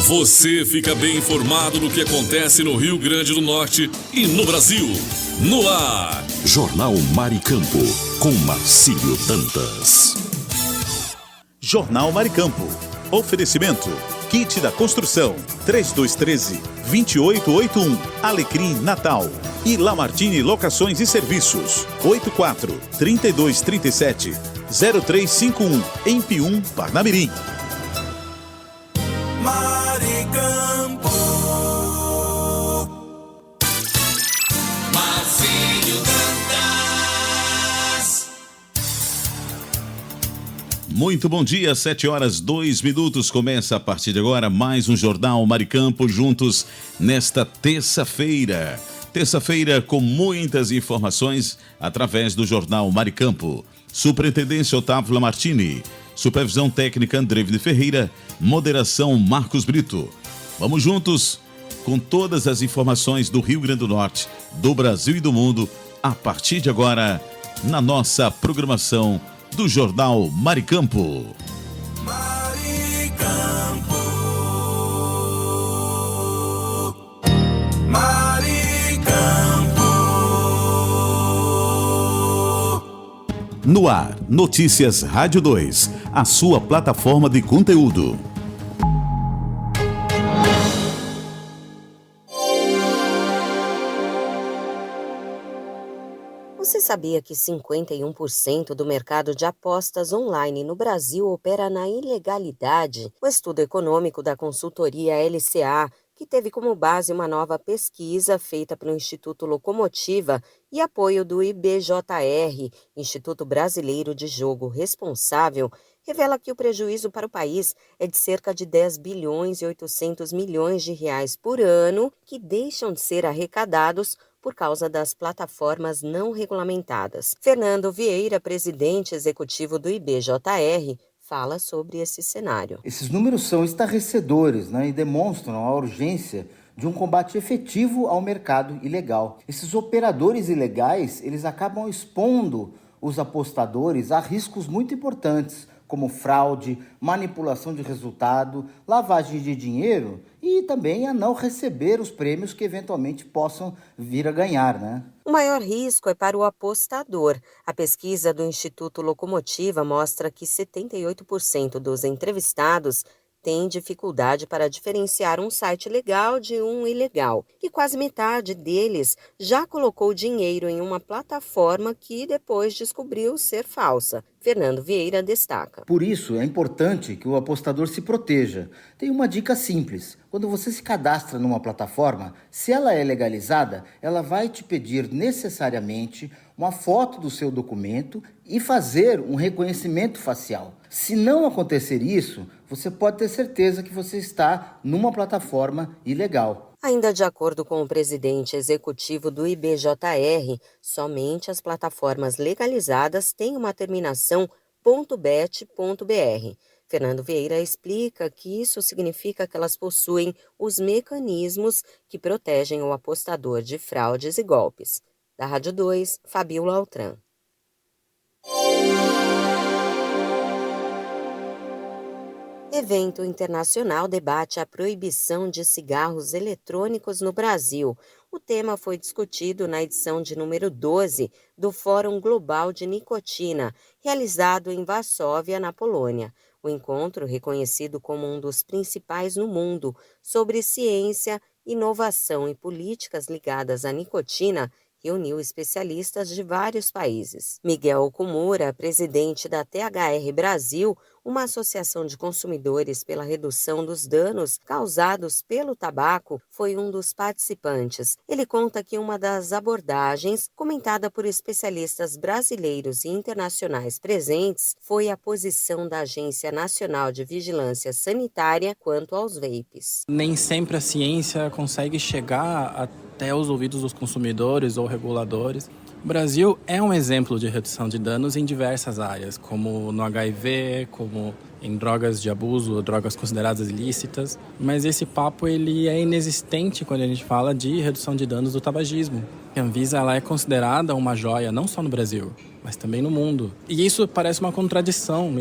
Você fica bem informado do que acontece no Rio Grande do Norte e no Brasil. No ar, Jornal Maricampo, com Marcílio Dantas. Jornal Maricampo. Oferecimento. Kit da Construção. 3213-2881. Alecrim Natal. E Lamartine Locações e Serviços. 84-3237-0351. Em Pium, Parnamirim. Maricampo. Marcílio Dantas. Muito bom dia, 7h02. Começa a partir de agora mais um Jornal Maricampo, juntos nesta terça-feira. Terça-feira com muitas informações através do Jornal Maricampo. Superintendência Otávio Lamartine. Supervisão técnica Andrevide Ferreira. Moderação Marcos Brito. Vamos juntos com todas as informações do Rio Grande do Norte, do Brasil e do mundo, a partir de agora, na nossa programação do Jornal Maricampo. Maricampo. Maricampo. No ar, Notícias Rádio 2, a sua plataforma de conteúdo. Você sabia que 51% do mercado de apostas online no Brasil opera na ilegalidade? O estudo econômico da consultoria LCA, que teve como base uma nova pesquisa feita pelo Instituto Locomotiva e apoio do IBJR, Instituto Brasileiro de Jogo Responsável, revela que o prejuízo para o país é de cerca de 10 bilhões e 800 milhões de reais por ano, que deixam de ser arrecadados por causa das plataformas não regulamentadas. Fernando Vieira, presidente executivo do IBJR, fala sobre esse cenário. Esses números são estarrecedores, e demonstram a urgência de um combate efetivo ao mercado ilegal. Esses operadores ilegais, eles acabam expondo os apostadores a riscos muito importantes, como fraude, manipulação de resultado, lavagem de dinheiro e também a não receber os prêmios que eventualmente possam vir a ganhar, O maior risco é para o apostador. A pesquisa do Instituto Locomotiva mostra que 78% dos entrevistados têm dificuldade para diferenciar um site legal de um ilegal. E quase metade deles já colocou dinheiro em uma plataforma que depois descobriu ser falsa. Fernando Vieira destaca. Por isso, é importante que o apostador se proteja. Tem uma dica simples. Quando você se cadastra numa plataforma, se ela é legalizada, ela vai te pedir necessariamente uma foto do seu documento e fazer um reconhecimento facial. Se não acontecer isso, você pode ter certeza que você está numa plataforma ilegal. Ainda de acordo com o presidente executivo do IBJR, somente as plataformas legalizadas têm uma terminação .bet.br. Fernando Vieira explica que isso significa que elas possuem os mecanismos que protegem o apostador de fraudes e golpes. Da Rádio 2, Fabiola Altran. Evento internacional debate a proibição de cigarros eletrônicos no Brasil. O tema foi discutido na edição de número 12 do Fórum Global de Nicotina, realizado em Varsóvia, na Polônia. O encontro, reconhecido como um dos principais no mundo sobre ciência, inovação e políticas ligadas à nicotina, reuniu especialistas de vários países. Miguel Okumura, presidente da THR Brasil, uma associação de consumidores pela redução dos danos causados pelo tabaco, foi um dos participantes. Ele conta que uma das abordagens, comentada por especialistas brasileiros e internacionais presentes, foi a posição da Agência Nacional de Vigilância Sanitária quanto aos vapes. Nem sempre a ciência consegue chegar até os ouvidos dos consumidores ou reguladores. O Brasil é um exemplo de redução de danos em diversas áreas, como no HIV, como em drogas de abuso, drogas consideradas ilícitas. Mas esse papo ele é inexistente quando a gente fala de redução de danos do tabagismo. A Anvisa ela é considerada uma joia não só no Brasil, mas também no mundo. E isso parece uma contradição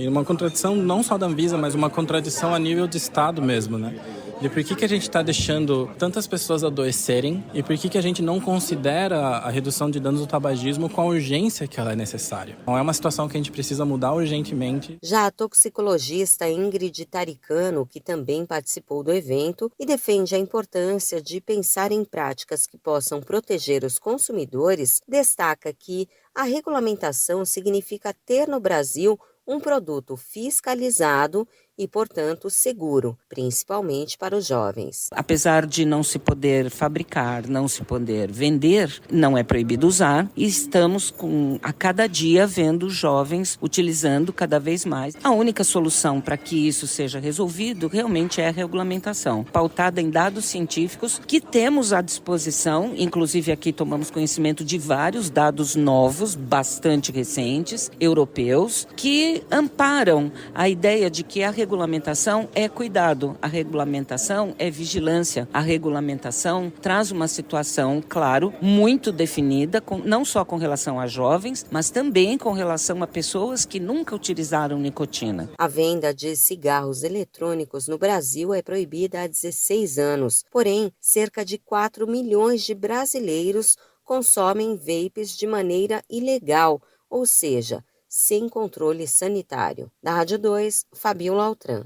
não só da Anvisa, mas uma contradição a nível de Estado mesmo, né? de por que a gente está deixando tantas pessoas adoecerem e por que a gente não considera a redução de danos do tabagismo com a urgência que ela é necessária. Então, é uma situação que a gente precisa mudar urgentemente. Já a toxicologista Ingrid Taricano, que também participou do evento e defende a importância de pensar em práticas que possam proteger os consumidores, destaca que a regulamentação significa ter no Brasil um produto fiscalizado e, portanto, seguro, principalmente para os jovens. Apesar de não se poder fabricar, não se poder vender, não é proibido usar, e estamos a cada dia vendo jovens utilizando cada vez mais. A única solução para que isso seja resolvido realmente é a regulamentação, pautada em dados científicos que temos à disposição, inclusive aqui tomamos conhecimento de vários dados novos, bastante recentes, europeus, que amparam a ideia de que a regulamentação é cuidado, a regulamentação é vigilância, a regulamentação traz uma situação, claro, muito definida, não só com relação a jovens, mas também com relação a pessoas que nunca utilizaram nicotina. A venda de cigarros eletrônicos no Brasil é proibida há 16 anos, porém, cerca de 4 milhões de brasileiros consomem vapes de maneira ilegal, ou seja, sem controle sanitário. Da Rádio 2, Fabiola Altran.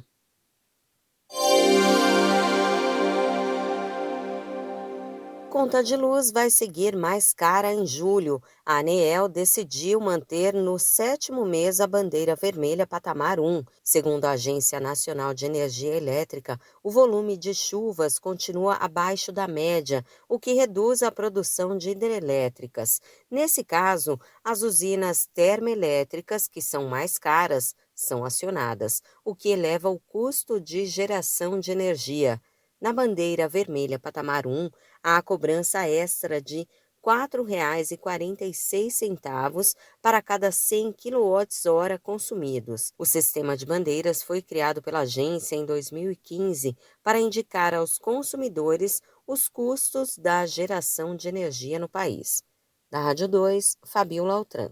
Conta de luz vai seguir mais cara em julho. A ANEEL decidiu manter no 7º mês a bandeira vermelha patamar 1. Segundo a Agência Nacional de Energia Elétrica, o volume de chuvas continua abaixo da média, o que reduz a produção de hidrelétricas. Nesse caso, as usinas termoelétricas, que são mais caras, são acionadas, o que eleva o custo de geração de energia. Na bandeira vermelha patamar 1, há a cobrança extra de R$ 4,46 para cada 100 kWh consumidos. O sistema de bandeiras foi criado pela agência em 2015 para indicar aos consumidores os custos da geração de energia no país. Da Rádio 2, Fabiola Altran.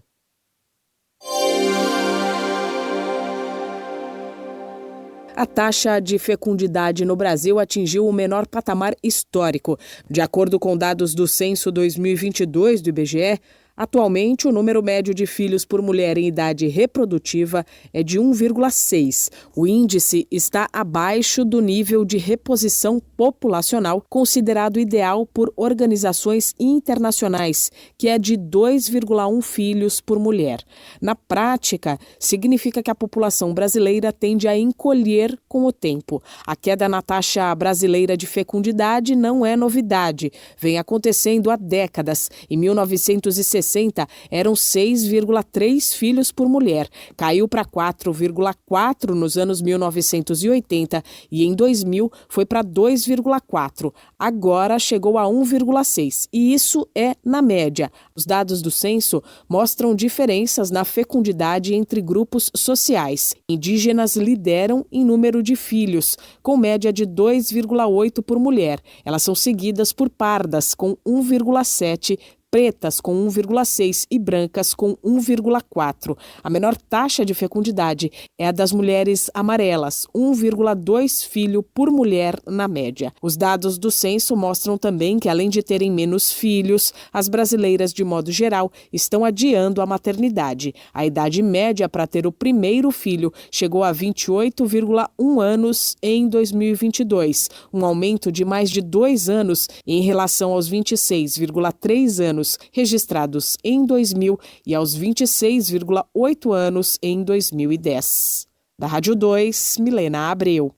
A taxa de fecundidade no Brasil atingiu o menor patamar histórico. De acordo com dados do Censo 2022 do IBGE, atualmente, o número médio de filhos por mulher em idade reprodutiva é de 1,6. O índice está abaixo do nível de reposição populacional considerado ideal por organizações internacionais, que é de 2,1 filhos por mulher. Na prática, significa que a população brasileira tende a encolher com o tempo. A queda na taxa brasileira de fecundidade não é novidade. Vem acontecendo há décadas. Em 1960, eram 6,3 filhos por mulher. Caiu para 4,4 nos anos 1980 e em 2000 foi para 2,4. Agora chegou a 1,6 e isso é na média. Os dados do censo mostram diferenças na fecundidade entre grupos sociais. Indígenas lideram em número de filhos, com média de 2,8 por mulher. Elas são seguidas por pardas, com 1,7, pretas com 1,6 e brancas com 1,4. A menor taxa de fecundidade é a das mulheres amarelas, 1,2 filho por mulher na média. Os dados do censo mostram também que, além de terem menos filhos, as brasileiras, de modo geral, estão adiando a maternidade. A idade média para ter o primeiro filho chegou a 28,1 anos em 2022, um aumento de mais de 2 anos em relação aos 26,3 anos registrados em 2000 e aos 26,8 anos em 2010. Da Rádio 2, Milena Abreu.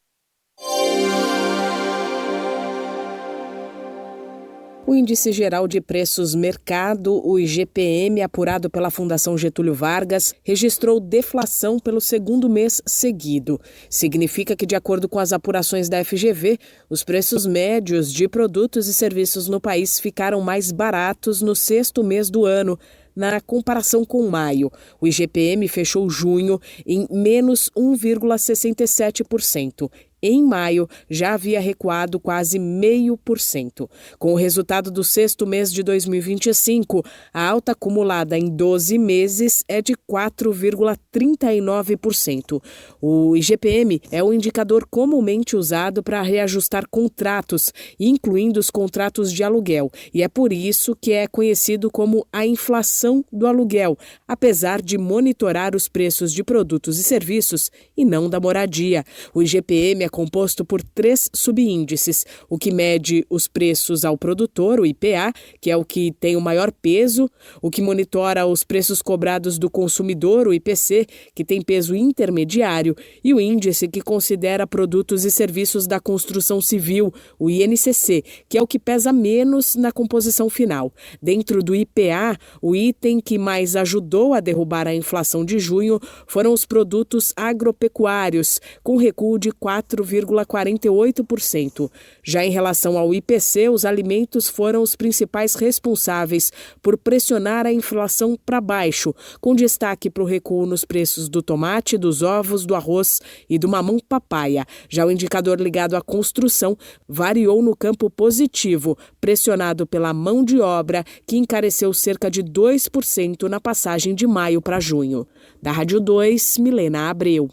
O Índice Geral de Preços Mercado, o IGPM, apurado pela Fundação Getúlio Vargas, registrou deflação pelo segundo mês seguido. Significa que, de acordo com as apurações da FGV, os preços médios de produtos e serviços no país ficaram mais baratos no sexto mês do ano, na comparação com maio. O IGPM fechou junho em menos 1,67%. em maio, já havia recuado quase 0,5%. Com o resultado do sexto mês de 2025, a alta acumulada em 12 meses é de 4,39%. O IGPM é o indicador comumente usado para reajustar contratos, incluindo os contratos de aluguel, e é por isso que é conhecido como a inflação do aluguel, apesar de monitorar os preços de produtos e serviços e não da moradia. O IGPM é composto por 3 subíndices, o que mede os preços ao produtor, o IPA, que é o que tem o maior peso, o que monitora os preços cobrados do consumidor, o IPC, que tem peso intermediário, e o índice que considera produtos e serviços da construção civil, o INCC, que é o que pesa menos na composição final. Dentro do IPA, o item que mais ajudou a derrubar a inflação de junho foram os produtos agropecuários, com recuo de 4,48%. Já em relação ao IPC, os alimentos foram os principais responsáveis por pressionar a inflação para baixo, com destaque para o recuo nos preços do tomate, dos ovos, do arroz e do mamão papaya. Já o indicador ligado à construção variou no campo positivo, pressionado pela mão de obra, que encareceu cerca de 2% na passagem de maio para junho. Da Rádio 2, Milena Abreu.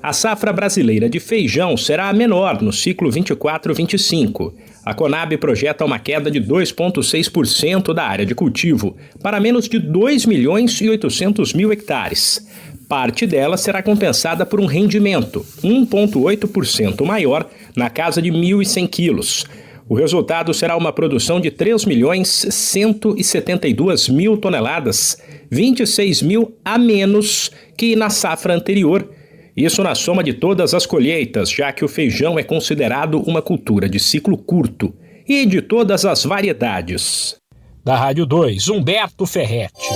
A safra brasileira de feijão será a menor no ciclo 24-25. A Conab projeta uma queda de 2,6% da área de cultivo, para menos de 2.800.000 hectares. Parte dela será compensada por um rendimento, 1,8% maior, na casa de 1.100 quilos. O resultado será uma produção de 3.172.000 toneladas, 26.000 a menos que na safra anterior. Isso na soma de todas as colheitas, já que o feijão é considerado uma cultura de ciclo curto, e de todas as variedades. Da Rádio 2, Humberto Ferretti.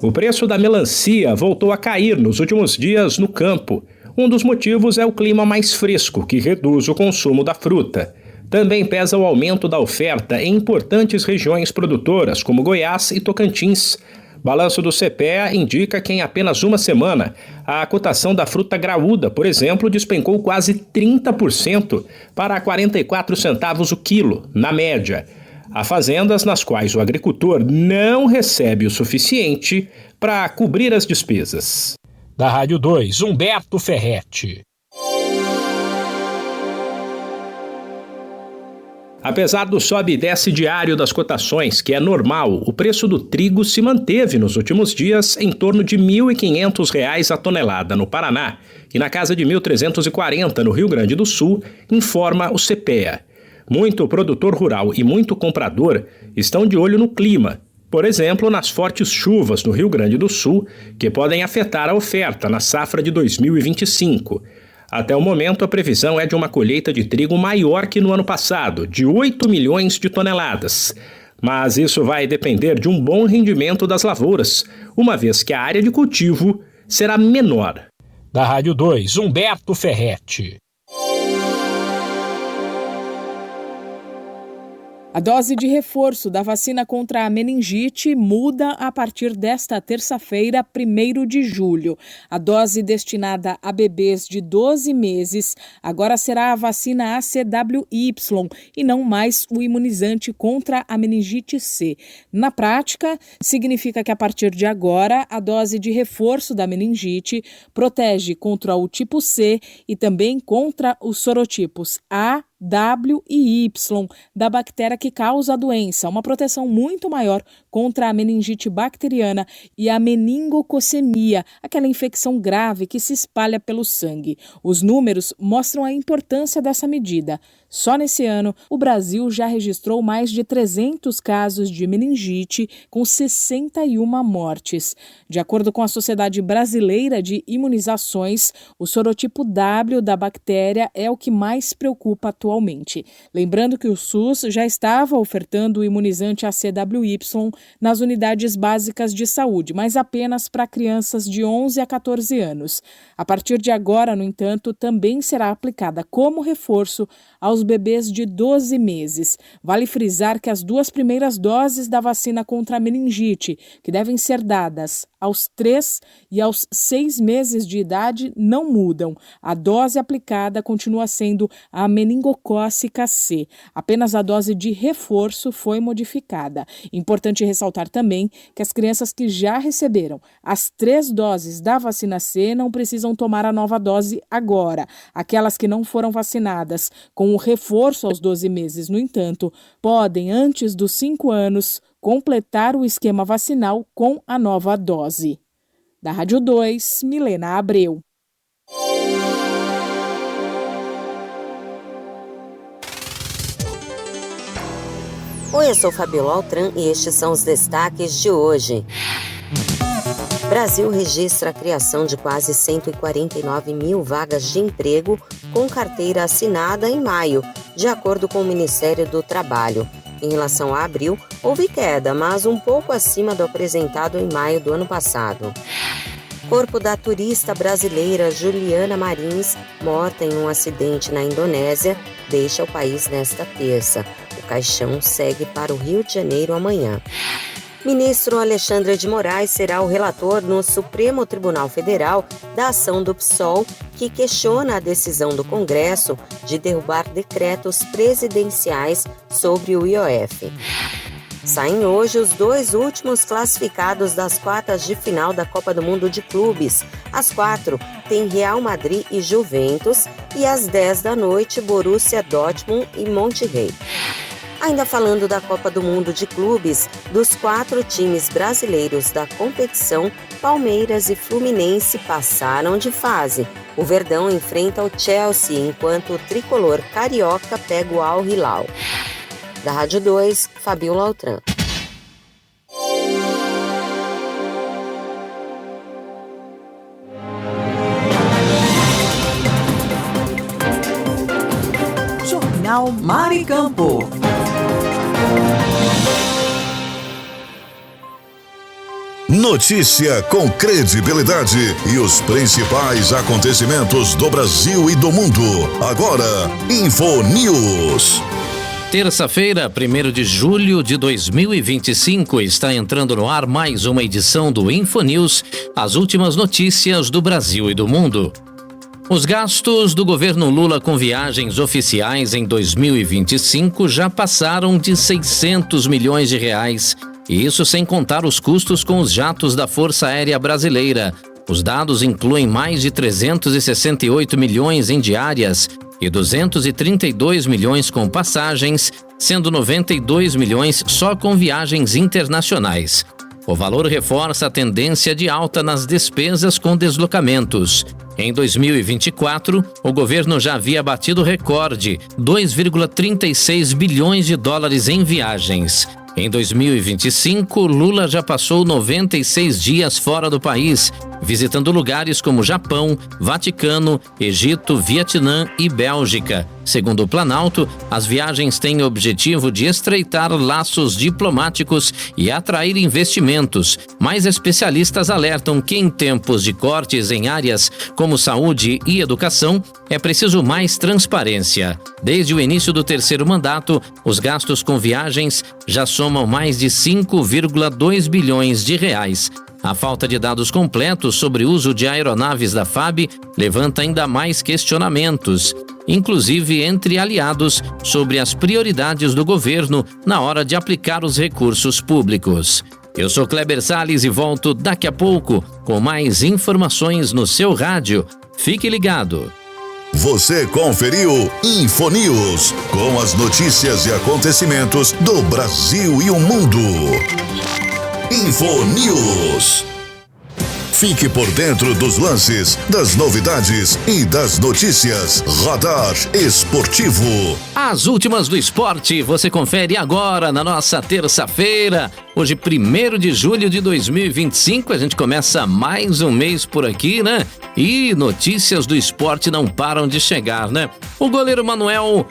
O preço da melancia voltou a cair nos últimos dias no campo. Um dos motivos é o clima mais fresco, que reduz o consumo da fruta. Também pesa o aumento da oferta em importantes regiões produtoras, como Goiás e Tocantins. Balanço do CPEA indica que em apenas uma semana, a cotação da fruta graúda, por exemplo, despencou quase 30% para 44 centavos o quilo, na média. Há fazendas nas quais o agricultor não recebe o suficiente para cobrir as despesas. Da Rádio 2, Humberto Ferretti. Apesar do sobe e desce diário das cotações, que é normal, o preço do trigo se manteve nos últimos dias em torno de R$ 1.500 a tonelada no Paraná e na casa de R$ 1.340 no Rio Grande do Sul, informa o CPEA. Muito produtor rural e muito comprador estão de olho no clima, por exemplo, nas fortes chuvas no Rio Grande do Sul, que podem afetar a oferta na safra de 2025. Até o momento, a previsão é de uma colheita de trigo maior que no ano passado, de 8 milhões de toneladas. Mas isso vai depender de um bom rendimento das lavouras, uma vez que a área de cultivo será menor. Da Rádio 2, Humberto Ferretti. A dose de reforço da vacina contra a meningite muda a partir desta terça-feira, 1º de julho. A dose destinada a bebês de 12 meses agora será a vacina ACWY e não mais o imunizante contra a meningite C. Na prática, significa que a partir de agora, a dose de reforço da meningite protege contra o tipo C e também contra os sorotipos A, W e Y da bactéria que causa a doença, uma proteção muito maior contra a meningite bacteriana e a meningococemia, aquela infecção grave que se espalha pelo sangue. Os números mostram a importância dessa medida. Só nesse ano, o Brasil já registrou mais de 300 casos de meningite, com 61 mortes. De acordo com a Sociedade Brasileira de Imunizações, o sorotipo W da bactéria é o que mais preocupa atualmente. Lembrando que o SUS já estava ofertando o imunizante ACWY nas unidades básicas de saúde, mas apenas para crianças de 11 a 14 anos. A partir de agora, no entanto, também será aplicada como reforço aos os bebês de 12 meses. Vale frisar que as 2 primeiras doses da vacina contra a meningite, que devem ser dadas aos 3 e aos 6 meses de idade, não mudam. A dose aplicada continua sendo a meningocócica C. Apenas a dose de reforço foi modificada. Importante ressaltar também que as crianças que já receberam as 3 doses da vacina C não precisam tomar a nova dose agora. Aquelas que não foram vacinadas com o reforço aos 12 meses, no entanto, podem, antes dos 5 anos, completar o esquema vacinal com a nova dose. Da Rádio 2, Milena Abreu. Oi, eu sou Fabiola Altran e estes são os destaques de hoje. Brasil registra a criação de quase 149 mil vagas de emprego com carteira assinada em maio, de acordo com o Ministério do Trabalho. Em relação a abril, houve queda, mas um pouco acima do apresentado em maio do ano passado. Corpo da turista brasileira Juliana Marins, morta em um acidente na Indonésia, deixa o país nesta terça. O caixão segue para o Rio de Janeiro amanhã. Ministro Alexandre de Moraes será o relator no Supremo Tribunal Federal da ação do PSOL, que questiona a decisão do Congresso de derrubar decretos presidenciais sobre o IOF. Saem hoje os 2 últimos classificados das quartas de final da Copa do Mundo de Clubes. Às 4 tem Real Madrid e Juventus e às 10 da noite Borussia Dortmund e Monterrey. Ainda falando da Copa do Mundo de Clubes, dos 4 times brasileiros da competição, Palmeiras e Fluminense passaram de fase. O Verdão enfrenta o Chelsea, enquanto o tricolor carioca pega o Al Hilal. Da Rádio 2, Fabiola Altran. Jornal Maricampo. Notícia com credibilidade e os principais acontecimentos do Brasil e do mundo. Agora, InfoNews. Terça-feira, 1º de julho de 2025, está entrando no ar mais uma edição do InfoNews, as últimas notícias do Brasil e do mundo. Os gastos do governo Lula com viagens oficiais em 2025 já passaram de 600 milhões de reais. E isso sem contar os custos com os jatos da Força Aérea Brasileira. Os dados incluem mais de 368 milhões em diárias e 232 milhões com passagens, sendo 92 milhões só com viagens internacionais. O valor reforça a tendência de alta nas despesas com deslocamentos. Em 2024, o governo já havia batido recorde, 2,36 bilhões de dólares em viagens. Em 2025, Lula já passou 96 dias fora do país, visitando lugares como Japão, Vaticano, Egito, Vietnã e Bélgica. Segundo o Planalto, as viagens têm o objetivo de estreitar laços diplomáticos e atrair investimentos, mas especialistas alertam que em tempos de cortes em áreas como saúde e educação, é preciso mais transparência. Desde o início do 3º mandato, os gastos com viagens já somam mais de 5,2 bilhões de reais. A falta de dados completos sobre o uso de aeronaves da FAB levanta ainda mais questionamentos, inclusive entre aliados, sobre as prioridades do governo na hora de aplicar os recursos públicos. Eu sou Kleber Salles e volto daqui a pouco com mais informações no seu rádio. Fique ligado. Você conferiu InfoNews, com as notícias e acontecimentos do Brasil e o mundo. InfoNews. Fique por dentro dos lances, das novidades e das notícias. Radar Esportivo. As últimas do esporte você confere agora na nossa terça-feira. Hoje, 1º de julho de 2025, a gente começa mais um mês por aqui, né? E notícias do esporte não param de chegar, né? O goleiro Manuel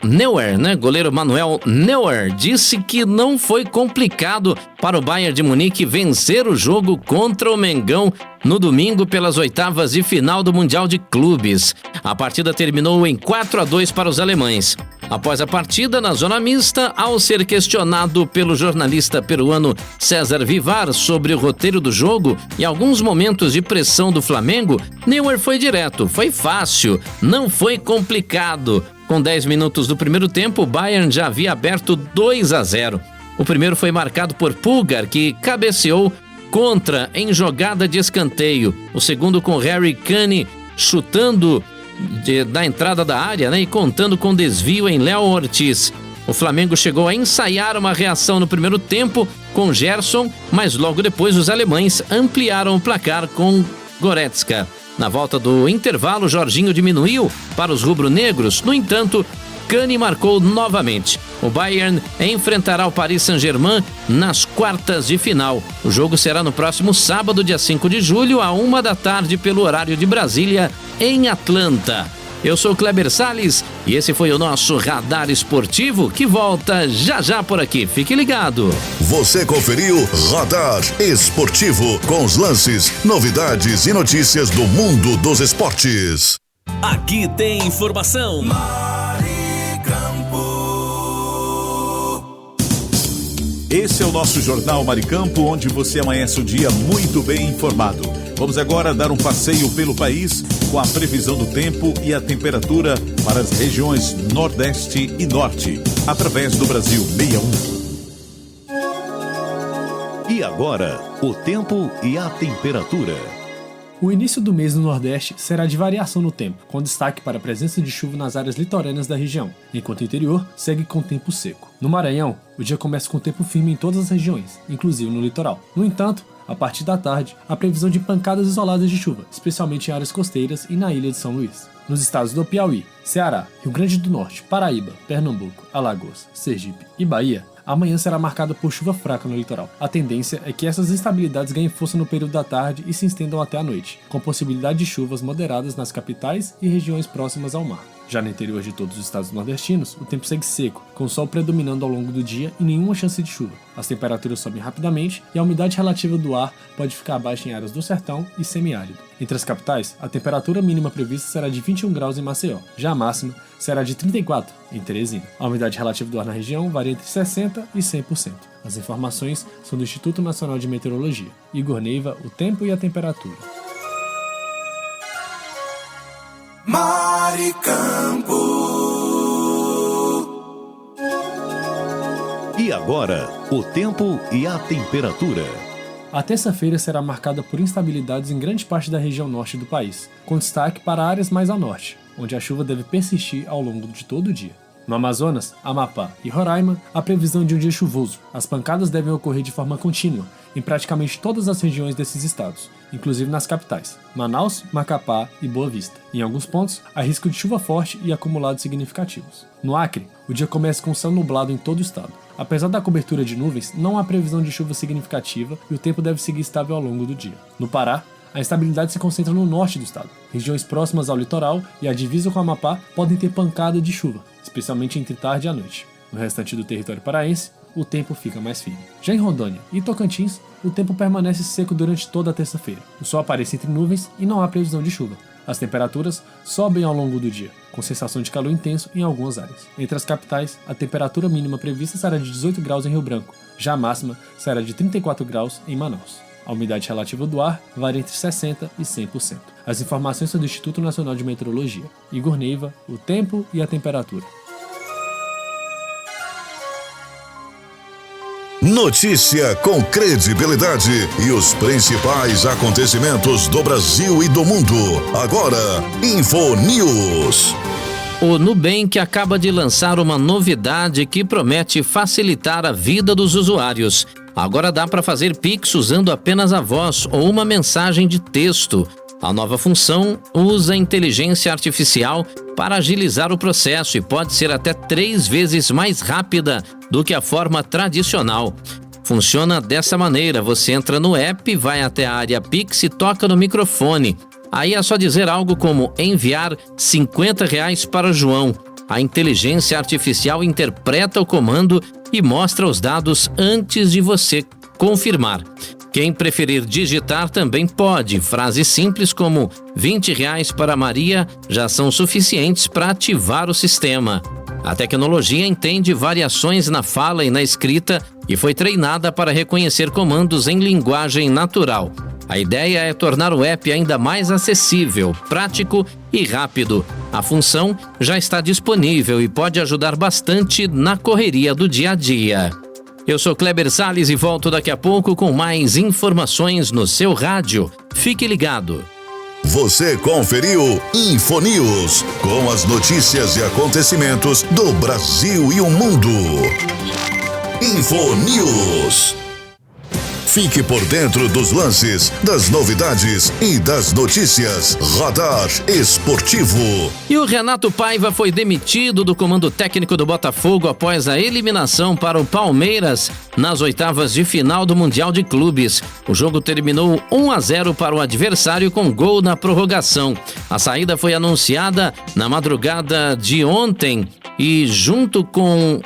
Neuer, né? Goleiro Manuel Neuer disse que não foi complicado para o Bayern de Munique vencer o jogo contra o Mengão no domingo pelas oitavas de final do Mundial de Clubes. A partida terminou em 4-2 para os alemães. Após a partida, na zona mista, ao ser questionado pelo jornalista peruano César Vivar sobre o roteiro do jogo e alguns momentos de pressão do Flamengo, Neuer foi direto, foi fácil, não foi complicado. Com 10 minutos do primeiro tempo, o Bayern já havia aberto 2-0. O primeiro foi marcado por Pulgar, que cabeceou contra em jogada de escanteio. O segundo com Harry Kane chutando da entrada da área, né, e contando com desvio em Léo Ortiz. O Flamengo chegou a ensaiar uma reação no primeiro tempo com Gerson, mas logo depois os alemães ampliaram o placar com Goretzka. Na volta do intervalo, Jorginho diminuiu para os rubro-negros. No entanto, Kane marcou novamente. O Bayern enfrentará o Paris Saint-Germain nas quartas de final. O jogo será no próximo sábado, dia 5 de julho, à 13h pelo horário de Brasília, em Atlanta. Eu sou Kleber Salles e esse foi o nosso Radar Esportivo, que volta já já por aqui. Fique ligado. Você conferiu Radar Esportivo, com os lances, novidades e notícias do mundo dos esportes. Aqui tem informação. Esse é o nosso Jornal Maricampo, onde você amanhece o dia muito bem informado. Vamos agora dar um passeio pelo país com a previsão do tempo e a temperatura para as regiões Nordeste e Norte, através do Brasil 61. E agora, o tempo e a temperatura. O início do mês no Nordeste será de variação no tempo, com destaque para a presença de chuva nas áreas litorâneas da região, enquanto o interior segue com tempo seco. No Maranhão, o dia começa com tempo firme em todas as regiões, inclusive no litoral. No entanto, a partir da tarde, há previsão de pancadas isoladas de chuva, especialmente em áreas costeiras e na ilha de São Luís. Nos estados do Piauí, Ceará, Rio Grande do Norte, Paraíba, Pernambuco, Alagoas, Sergipe e Bahia, amanhã será marcada por chuva fraca no litoral. A tendência é que essas instabilidades ganhem força no período da tarde e se estendam até a noite, com possibilidade de chuvas moderadas nas capitais e regiões próximas ao mar. Já no interior de todos os estados nordestinos, o tempo segue seco, com o sol predominando ao longo do dia e nenhuma chance de chuva. As temperaturas sobem rapidamente e a umidade relativa do ar pode ficar baixa em áreas do sertão e semiárido. Entre as capitais, a temperatura mínima prevista será de 21 graus em Maceió, já a máxima será de 34 em Teresina. A umidade relativa do ar na região varia entre 60% e 100%. As informações são do Instituto Nacional de Meteorologia. Igor Neiva, o tempo e a temperatura. Maricampo. E agora, o tempo e a temperatura. A terça-feira será marcada por instabilidades em grande parte da região norte do país, com destaque para áreas mais a norte, onde a chuva deve persistir ao longo de todo o dia. No Amazonas, Amapá e Roraima, há previsão de um dia chuvoso. As pancadas devem ocorrer de forma contínua em praticamente todas as regiões desses estados, inclusive nas capitais, Manaus, Macapá e Boa Vista. Em alguns pontos, há risco de chuva forte e acumulados significativos. No Acre, o dia começa com céu nublado em todo o estado. Apesar da cobertura de nuvens, não há previsão de chuva significativa e o tempo deve seguir estável ao longo do dia. No Pará, a instabilidade se concentra no norte do estado. Regiões próximas ao litoral e à divisa com o Amapá podem ter pancada de chuva, especialmente entre tarde e à noite. No restante do território paraense, o tempo fica mais firme. Já em Rondônia e Tocantins, o tempo permanece seco durante toda a terça-feira. O sol aparece entre nuvens e não há previsão de chuva. As temperaturas sobem ao longo do dia, com sensação de calor intenso em algumas áreas. Entre as capitais, a temperatura mínima prevista será de 18 graus em Rio Branco, já a máxima será de 34 graus em Manaus. A umidade relativa do ar varia entre 60% e 100%. As informações são do Instituto Nacional de Meteorologia. Igor Neiva, o tempo e a temperatura. Notícia com credibilidade e os principais acontecimentos do Brasil e do mundo. Agora, InfoNews. O Nubank acaba de lançar uma novidade que promete facilitar a vida dos usuários. Agora dá para fazer Pix usando apenas a voz ou uma mensagem de texto. A nova função usa inteligência artificial para agilizar o processo e pode ser até 3 vezes mais rápida do que a forma tradicional. Funciona dessa maneira: você entra no app, vai até a área Pix e toca no microfone. Aí é só dizer algo como enviar R$50 para João. A inteligência artificial interpreta o comando e mostra os dados antes de você confirmar. Quem preferir digitar também pode. Frases simples como R$20 para Maria já são suficientes para ativar o sistema. A tecnologia entende variações na fala e na escrita e foi treinada para reconhecer comandos em linguagem natural. A ideia é tornar o app ainda mais acessível, prático e rápido. A função já está disponível e pode ajudar bastante na correria do dia a dia. Eu sou Kleber Salles e volto daqui a pouco com mais informações no seu rádio. Fique ligado. Você conferiu InfoNews, com as notícias e acontecimentos do Brasil e o mundo. InfoNews. Fique por dentro dos lances, das novidades e das notícias. Radar Esportivo. E o Renato Paiva foi demitido do comando técnico do Botafogo após a eliminação para o Palmeiras nas oitavas de final do Mundial de Clubes. O jogo terminou 1-0 para o adversário com gol na prorrogação. A saída foi anunciada na madrugada de ontem e junto com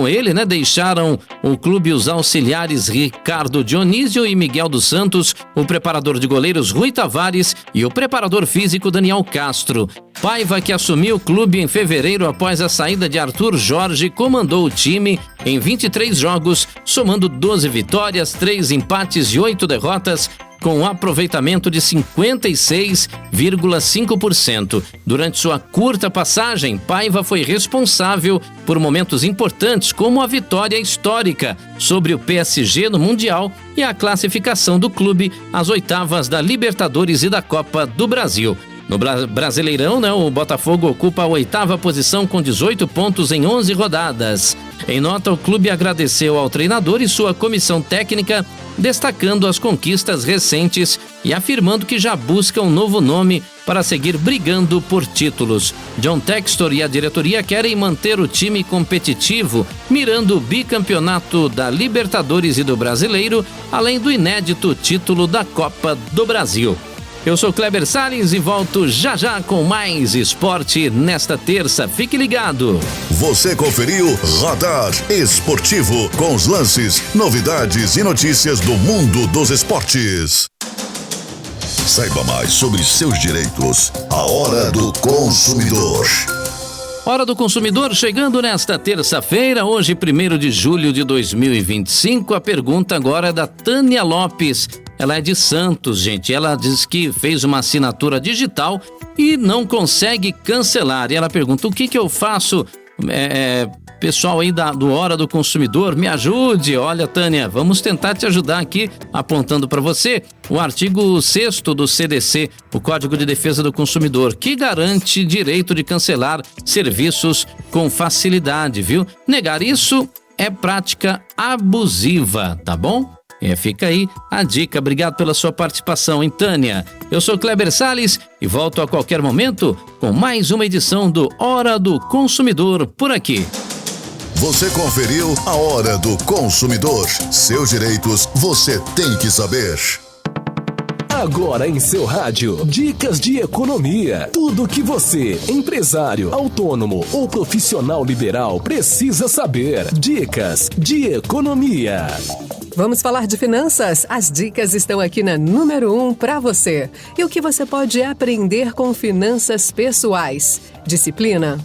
ele, deixaram o clube os auxiliares Ricardo Dionísio e Miguel dos Santos, o preparador de goleiros Rui Tavares e o preparador físico Daniel Castro. Paiva, que assumiu o clube em fevereiro após a saída de Arthur Jorge, comandou o time em 23 jogos, somando 12 vitórias, 3 empates e 8 derrotas, com um aproveitamento de 56,5%. Durante sua curta passagem, Paiva foi responsável por momentos importantes como a vitória histórica sobre o PSG no Mundial e a classificação do clube às oitavas da Libertadores e da Copa do Brasil. No Brasileirão, o Botafogo ocupa a 8ª posição com 18 pontos em 11 rodadas. Em nota, o clube agradeceu ao treinador e sua comissão técnica, destacando as conquistas recentes e afirmando que já busca um novo nome para seguir brigando por títulos. John Textor e a diretoria querem manter o time competitivo, mirando o bicampeonato da Libertadores e do Brasileiro, além do inédito título da Copa do Brasil. Eu sou Kleber Salles e volto já com mais esporte nesta terça. Fique ligado. Você conferiu Radar Esportivo, com os lances, novidades e notícias do mundo dos esportes. Saiba mais sobre seus direitos. A Hora do Consumidor. Hora do Consumidor chegando nesta terça-feira, hoje 1º de julho de 2025. A pergunta agora é da Tânia Lopes. Ela é de Santos, gente. Ela diz que fez uma assinatura digital e não consegue cancelar. E ela pergunta, o que eu faço? Pessoal aí do Hora do Consumidor, me ajude. Olha, Tânia, vamos tentar te ajudar aqui, apontando para você o artigo 6º do CDC, o Código de Defesa do Consumidor, que garante direito de cancelar serviços com facilidade, viu? Negar isso é prática abusiva, tá bom? Fica aí a dica. Obrigado pela sua participação, hein, Tânia? Eu sou Kleber Salles e volto a qualquer momento com mais uma edição do Hora do Consumidor por aqui. Você conferiu a Hora do Consumidor. Seus direitos você tem que saber. Agora em seu rádio, dicas de economia. Tudo que você, empresário, autônomo ou profissional liberal, precisa saber. Dicas de economia. Vamos falar de finanças? As dicas estão aqui na número 1 para você. E o que você pode aprender com finanças pessoais? Disciplina?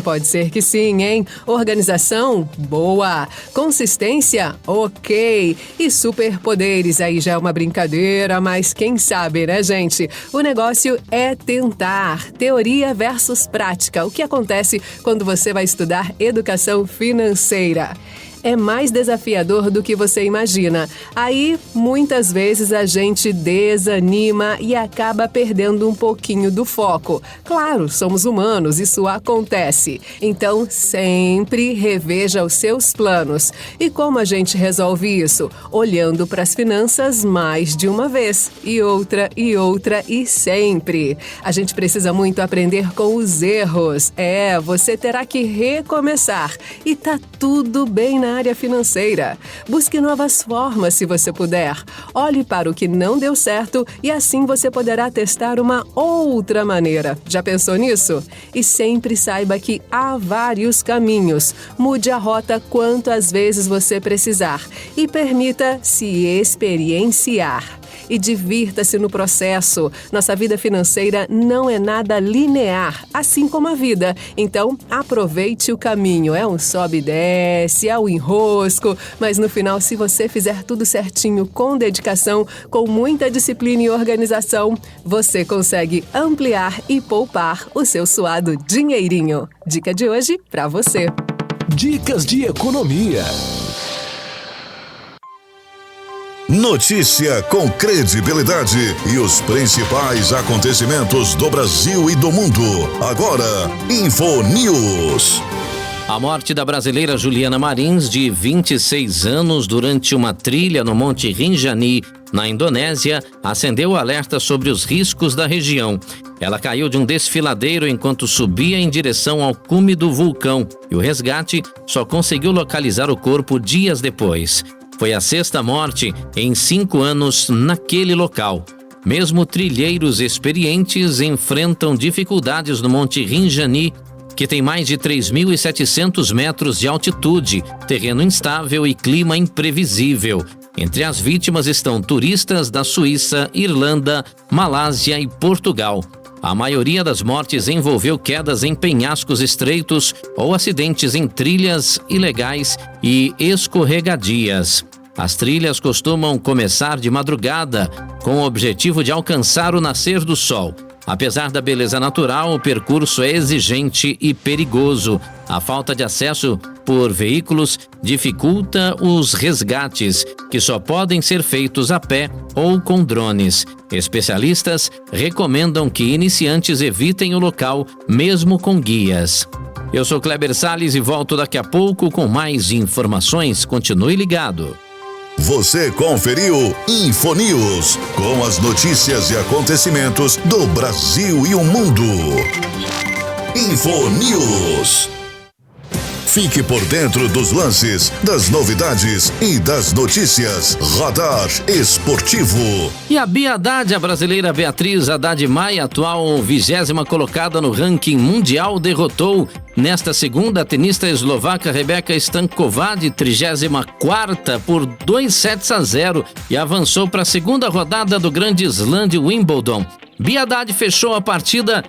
Pode ser que sim, hein? Organização? Boa! Consistência? Ok! E superpoderes? Aí já é uma brincadeira, mas quem sabe, né, gente? O negócio é tentar. Teoria versus prática. O que acontece quando você vai estudar educação financeira? É mais desafiador do que você imagina. Aí, muitas vezes, a gente desanima e acaba perdendo um pouquinho do foco. Claro, somos humanos, isso acontece. Então, sempre reveja os seus planos. E como a gente resolve isso? Olhando para as finanças mais de uma vez. E outra, e sempre. A gente precisa muito aprender com os erros. Você terá que recomeçar. E tá tudo bem na área financeira. Busque novas formas se você puder. Olhe para o que não deu certo e assim você poderá testar uma outra maneira. Já pensou nisso? E sempre saiba que há vários caminhos. Mude a rota quantas vezes você precisar e permita se experienciar. E divirta-se no processo. Nossa vida financeira não é nada linear, assim como a vida. Então, aproveite o caminho. É um sobe e desce, é um enrosco, mas no final, se você fizer tudo certinho, com dedicação, com muita disciplina e organização, você consegue ampliar e poupar o seu suado dinheirinho. Dica de hoje para você. Dicas de economia. Notícia com credibilidade e os principais acontecimentos do Brasil e do mundo. Agora, InfoNews. A morte da brasileira Juliana Marins, de 26 anos, durante uma trilha no Monte Rinjani, na Indonésia, acendeu o alerta sobre os riscos da região. Ela caiu de um desfiladeiro enquanto subia em direção ao cume do vulcão e o resgate só conseguiu localizar o corpo dias depois. Foi a 6ª morte em 5 anos naquele local. Mesmo trilheiros experientes enfrentam dificuldades no Monte Rinjani, que tem mais de 3.700 metros de altitude, terreno instável e clima imprevisível. Entre as vítimas estão turistas da Suíça, Irlanda, Malásia e Portugal. A maioria das mortes envolveu quedas em penhascos estreitos ou acidentes em trilhas ilegais e escorregadias. As trilhas costumam começar de madrugada, com o objetivo de alcançar o nascer do sol. Apesar da beleza natural, o percurso é exigente e perigoso. A falta de acesso por veículos dificulta os resgates, que só podem ser feitos a pé ou com drones. Especialistas recomendam que iniciantes evitem o local, mesmo com guias. Eu sou Kleber Salles e volto daqui a pouco com mais informações. Continue ligado. Você conferiu InfoNews, com as notícias e acontecimentos do Brasil e o mundo. InfoNews. Fique por dentro dos lances, das novidades e das notícias. Radar Esportivo. E a Bia Haddad, a brasileira Beatriz Haddad Maia, atual 20ª colocada no ranking mundial, derrotou nesta segunda a tenista eslovaca Rebeka Stanková, de 34ª, por 2-0 e avançou para a segunda rodada do Grande Slam de Wimbledon. Bia Haddad fechou a partida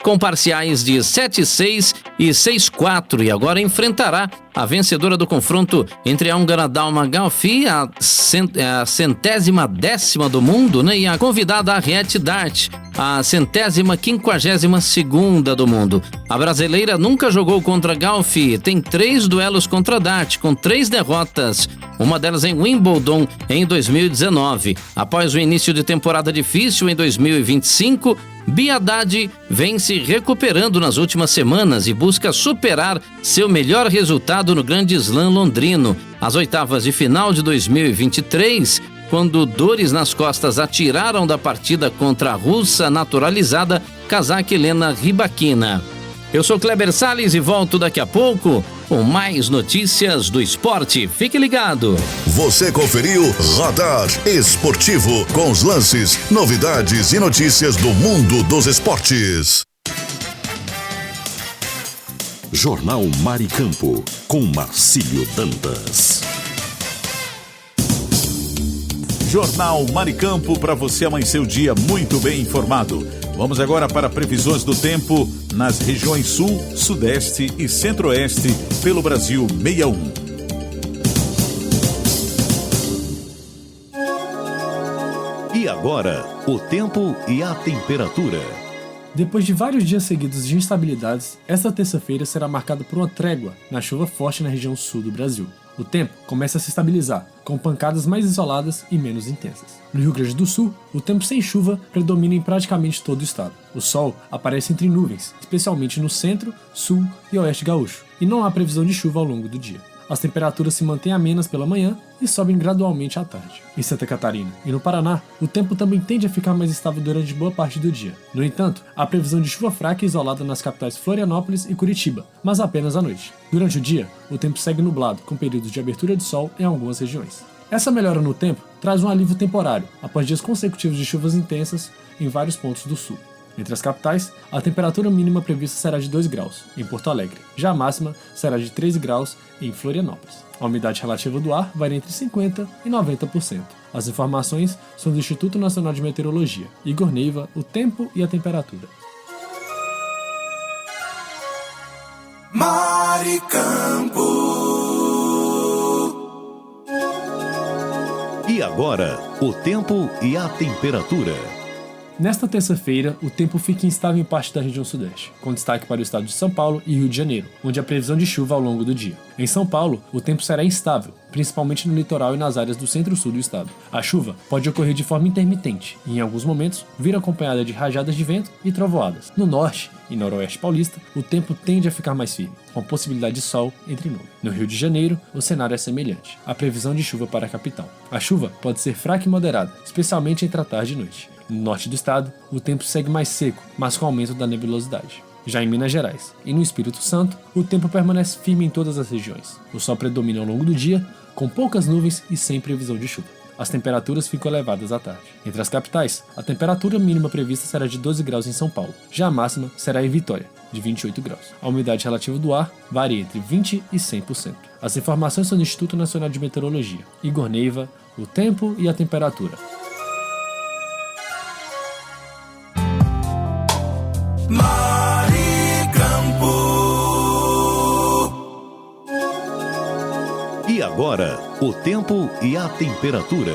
com parciais de 7-6 e 6-4 e agora enfrentará a vencedora do confronto entre a húngara Dalma Galfi, a 110ª do mundo, e a convidada Ariete Dart, a 152ª do mundo. A brasileira nunca jogou contra Galfi, tem 3 duelos contra Dart, com 3 derrotas, uma delas em Wimbledon em 2019. Após o início de temporada difícil em 2025, Bia Haddad vem se recuperando nas últimas semanas e busca superar seu melhor resultado no Grande Slam londrino. As oitavas de final de 2023, quando dores nas costas a tiraram da partida contra a russa naturalizada cazaque Helena Rybakina. Eu sou Kleber Salles e volto daqui a pouco com mais notícias do esporte. Fique ligado. Você conferiu Radar Esportivo, com os lances, novidades e notícias do mundo dos esportes. Jornal Maricampo, com Marcílio Dantas. Jornal Maricampo, para você amanhecer o dia muito bem informado. Vamos agora para previsões do tempo nas regiões Sul, Sudeste e Centro-Oeste pelo Brasil 61. E agora, o tempo e a temperatura. Depois de vários dias seguidos de instabilidades, esta terça-feira será marcada por uma trégua na chuva forte na região sul do Brasil. O tempo começa a se estabilizar, com pancadas mais isoladas e menos intensas. No Rio Grande do Sul, o tempo sem chuva predomina em praticamente todo o estado. O sol aparece entre nuvens, especialmente no centro, sul e oeste gaúcho, e não há previsão de chuva ao longo do dia. as temperaturas se mantêm amenas pela manhã e sobem gradualmente à tarde. Em Santa Catarina e no Paraná, o tempo também tende a ficar mais estável durante boa parte do dia. No entanto, há previsão de chuva fraca e isolada nas capitais Florianópolis e Curitiba, mas apenas à noite. Durante o dia, o tempo segue nublado, com períodos de abertura de sol em algumas regiões. Essa melhora no tempo traz um alívio temporário, após dias consecutivos de chuvas intensas em vários pontos do sul. Entre as capitais, a temperatura mínima prevista será de 2 graus, em Porto Alegre. Já a máxima será de 13 graus em Florianópolis. A umidade relativa do ar varia entre 50% e 90%. As informações são do Instituto Nacional de Meteorologia. Igor Neiva, o tempo e a temperatura. Maricampo. E agora, o tempo e a temperatura. Nesta terça-feira, o tempo fica instável em parte da região sudeste, com destaque para o estado de São Paulo e Rio de Janeiro, onde há previsão de chuva ao longo do dia. Em São Paulo, o tempo será instável, principalmente no litoral e nas áreas do centro-sul do estado. A chuva pode ocorrer de forma intermitente e, em alguns momentos, vir acompanhada de rajadas de vento e trovoadas. No norte e noroeste paulista, o tempo tende a ficar mais firme, com possibilidade de sol entre nuvens. No Rio de Janeiro, o cenário é semelhante. Há previsão de chuva para a capital. A chuva pode ser fraca e moderada, especialmente entre a tarde e noite. No norte do estado, o tempo segue mais seco, mas com aumento da nebulosidade. Já em Minas Gerais e no Espírito Santo, o tempo permanece firme em todas as regiões. O sol predomina ao longo do dia, com poucas nuvens e sem previsão de chuva. As temperaturas ficam elevadas à tarde. Entre as capitais, a temperatura mínima prevista será de 12 graus em São Paulo. Já a máxima será em Vitória, de 28 graus. A umidade relativa do ar varia entre 20% e 100%. As informações são do Instituto Nacional de Meteorologia. Igor Neiva, o tempo e a temperatura. Maricampo. E agora, o tempo e a temperatura.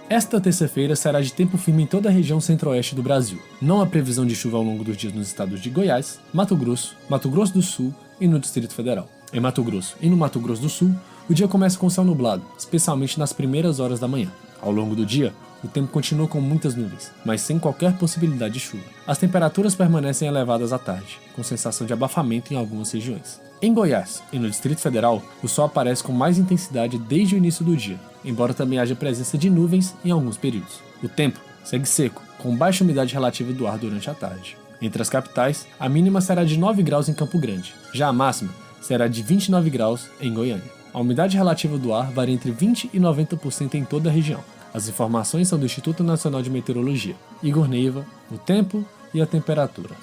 Esta terça-feira será de tempo firme em toda a região centro-oeste do Brasil. Não há previsão de chuva ao longo dos dias nos estados de Goiás, Mato Grosso do Sul e no Distrito Federal. Em Mato Grosso e no Mato Grosso do Sul, o dia começa com céu nublado, especialmente nas primeiras horas da manhã. Ao longo do dia, o tempo continua com muitas nuvens, mas sem qualquer possibilidade de chuva. As temperaturas permanecem elevadas à tarde, com sensação de abafamento em algumas regiões. Em Goiás e no Distrito Federal, o sol aparece com mais intensidade desde o início do dia, embora também haja presença de nuvens em alguns períodos. O tempo segue seco, com baixa umidade relativa do ar durante a tarde. Entre as capitais, a mínima será de 9 graus em Campo Grande, já a máxima será de 29 graus em Goiânia. A umidade relativa do ar varia entre 20% e 90% em toda a região. As informações são do Instituto Nacional de Meteorologia. Igor Neiva, o tempo e a temperatura.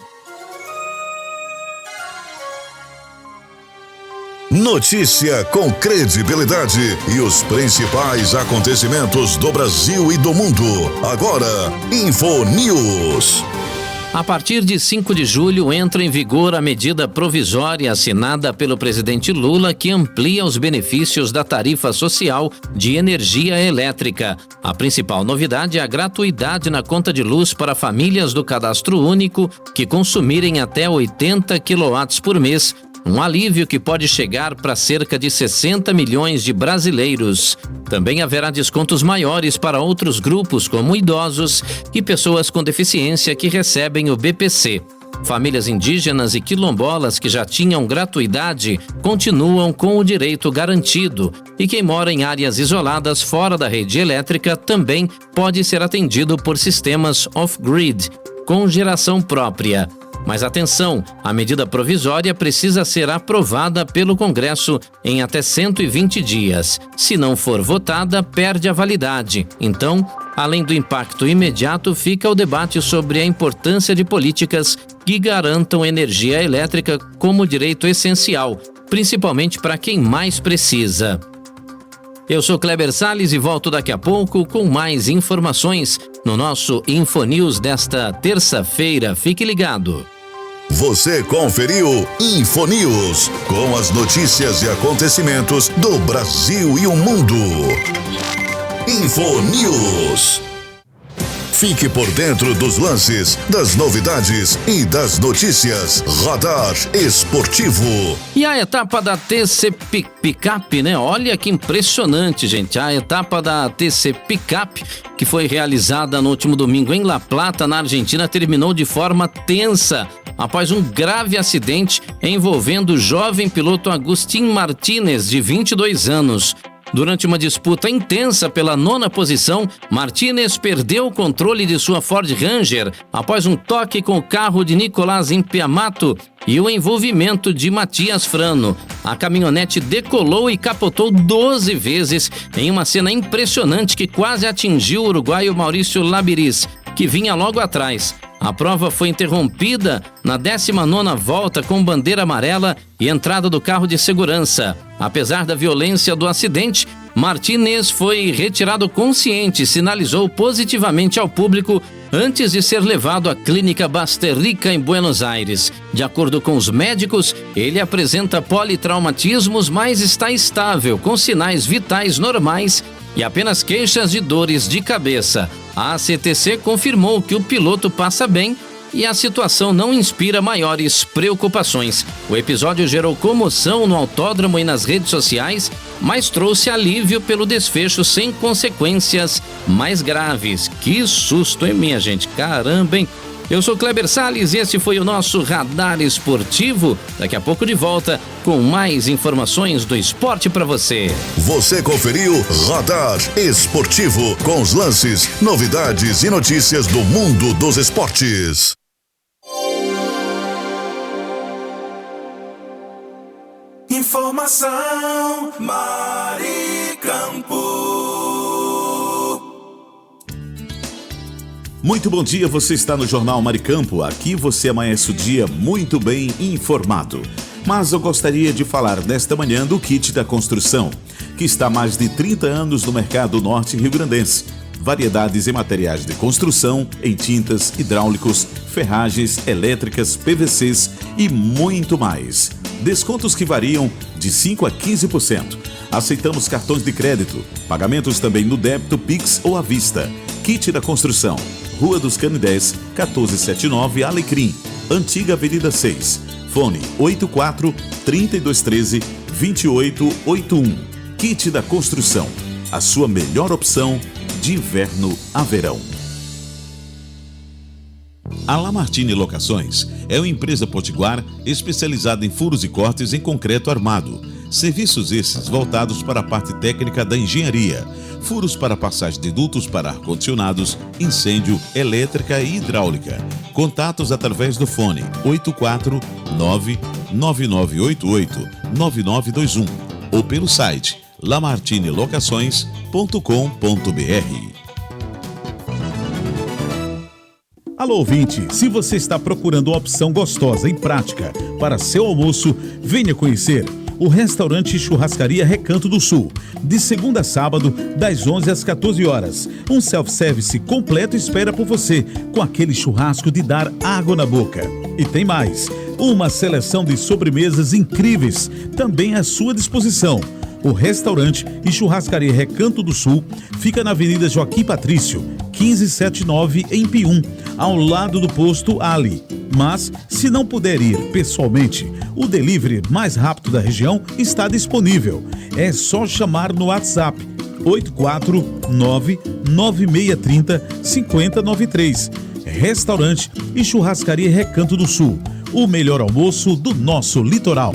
Notícia com credibilidade e os principais acontecimentos do Brasil e do mundo. Agora, InfoNews. A partir de 5 de julho entra em vigor a medida provisória assinada pelo presidente Lula que amplia os benefícios da tarifa social de energia elétrica. A principal novidade é a gratuidade na conta de luz para famílias do cadastro único que consumirem até 80 kW por mês. Um alívio que pode chegar para cerca de 60 milhões de brasileiros. Também haverá descontos maiores para outros grupos, como idosos e pessoas com deficiência que recebem o BPC. Famílias indígenas e quilombolas que já tinham gratuidade continuam com o direito garantido. E quem mora em áreas isoladas fora da rede elétrica também pode ser atendido por sistemas off-grid, com geração própria. Mas atenção, a medida provisória precisa ser aprovada pelo Congresso em até 120 dias. Se não for votada, perde a validade. Então, além do impacto imediato, fica o debate sobre a importância de políticas que garantam energia elétrica como direito essencial, principalmente para quem mais precisa. Eu sou Kleber Salles e volto daqui a pouco com mais informações no nosso InfoNews desta terça-feira. Fique ligado. Você conferiu InfoNews, com as notícias e acontecimentos do Brasil e o mundo. InfoNews. Fique por dentro dos lances, das novidades e das notícias. Radar Esportivo. E a etapa da TC Pickup, né? Olha que impressionante, gente. A etapa da TC Pickup, que foi realizada no último domingo em La Plata, na Argentina, terminou de forma tensa. após um grave acidente envolvendo o jovem piloto Agustín Martínez, de 22 anos. Durante uma disputa intensa pela 9ª posição, Martínez perdeu o controle de sua Ford Ranger após um toque com o carro de Nicolás Impiamato e o envolvimento de Matias Frano. A caminhonete decolou e capotou 12 vezes em uma cena impressionante que quase atingiu o uruguaio Maurício Labiris, que vinha logo atrás. A prova foi interrompida na 19ª volta com bandeira amarela e entrada do carro de segurança. Apesar da violência do acidente, Martínez foi retirado consciente e sinalizou positivamente ao público antes de ser levado à clínica Basterrica em Buenos Aires. De acordo com os médicos, ele apresenta politraumatismos, mas está estável, com sinais vitais normais e apenas queixas de dores de cabeça. A ACTC confirmou que o piloto passa bem e a situação não inspira maiores preocupações. O episódio gerou comoção no autódromo e nas redes sociais, mas trouxe alívio pelo desfecho sem consequências mais graves. Que susto, hein, minha gente? Caramba, hein? Eu sou Kleber Salles e esse foi o nosso Radar Esportivo. Daqui a pouco de volta com mais informações do esporte para você. Você conferiu Radar Esportivo com os lances, novidades e notícias do mundo dos esportes. Informação Maricampo. Muito bom dia, você está no Jornal Maricampo. Aqui você amanhece o dia muito bem informado. Mas eu gostaria de falar nesta manhã do Kit da Construção, que está há mais de 30 anos no mercado norte rio-grandense. Variedades em materiais de construção, em tintas, hidráulicos, ferragens, elétricas, PVCs e muito mais. Descontos que variam de 5% a 15%. Aceitamos cartões de crédito, pagamentos também no débito, Pix ou à vista. Kit da Construção, Rua dos Canidés, 1479, Alecrim, Antiga Avenida 6. Fone 84-3213-2881. Kit da Construção, a sua melhor opção de inverno a verão. A Lamartine Locações é uma empresa potiguar especializada em furos e cortes em concreto armado. Serviços esses voltados para a parte técnica da engenharia. Furos para passagem de dutos para ar-condicionados, incêndio, elétrica e hidráulica. Contatos através do fone 849-9988-9921 ou pelo site lamartinelocações.com.br. Alô, ouvinte, se você está procurando uma opção gostosa e prática para seu almoço, venha conhecer o restaurante Churrascaria Recanto do Sul, de segunda a sábado, das 11 às 14 horas. Um self-service completo espera por você, com aquele churrasco de dar água na boca. E tem mais, uma seleção de sobremesas incríveis, também à sua disposição. O restaurante e Churrascaria Recanto do Sul fica na Avenida Joaquim Patrício, 1579, em Pium, ao lado do posto Ali. Mas, se não puder ir pessoalmente, o delivery mais rápido da região está disponível. É só chamar no WhatsApp 849-9630-5093. Restaurante e Churrascaria Recanto do Sul, o melhor almoço do nosso litoral.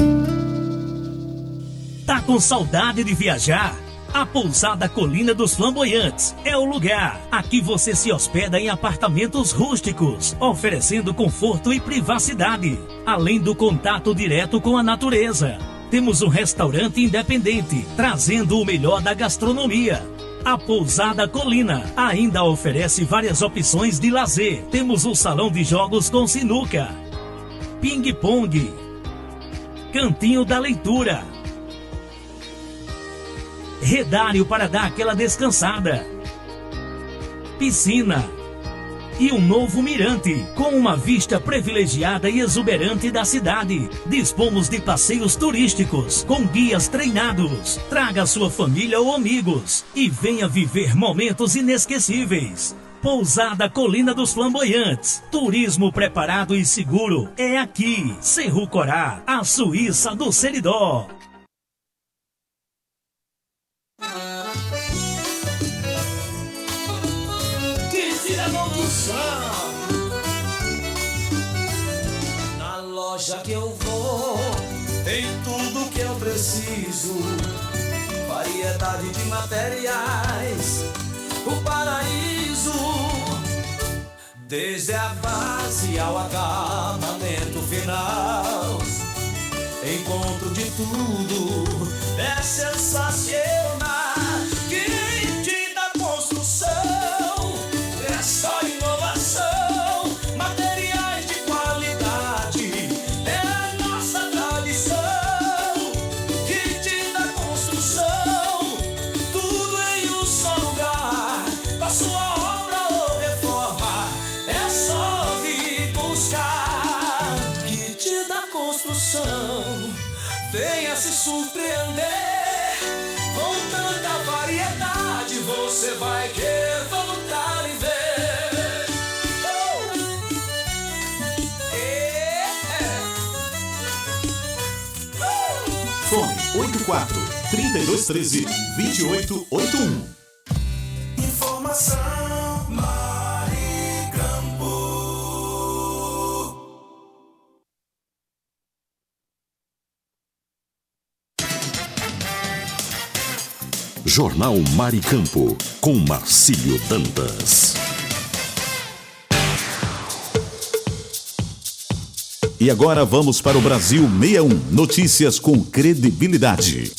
Tá com saudade de viajar? A Pousada Colina dos Flamboyantes é o lugar. Aqui você se hospeda em apartamentos rústicos, oferecendo conforto e privacidade, além do contato direto com a natureza. Temos um restaurante independente, trazendo o melhor da gastronomia. A Pousada Colina ainda oferece várias opções de lazer. Temos um salão de jogos com sinuca, ping-pong, cantinho da leitura, redário para dar aquela descansada, piscina e um novo mirante com uma vista privilegiada e exuberante da cidade. Dispomos de passeios turísticos com guias treinados. Traga sua família ou amigos e venha viver momentos inesquecíveis. Pousada Colina dos Flamboyantes. Turismo preparado e seguro é aqui. Cerro Corá, a Suíça do Seridó. loja que eu vou, tem tudo que eu preciso. Variedade de materiais, o paraíso. Desde a base ao acabamento final, encontro de tudo, é sensacional. Kit da construção, é só inovação, materiais de qualidade, é a nossa tradição. Kit da construção, tudo em um só lugar, com sua obra ou reforma, é só vir buscar. Kit da construção, venha se surpreender. Com tanta variedade, você vai querer voltar e ver. Fone 84 3213 2881. Informação Maricampo. Jornal Maricampo, com Marcílio Dantas. E agora vamos para o Brasil 61. Notícias com credibilidade.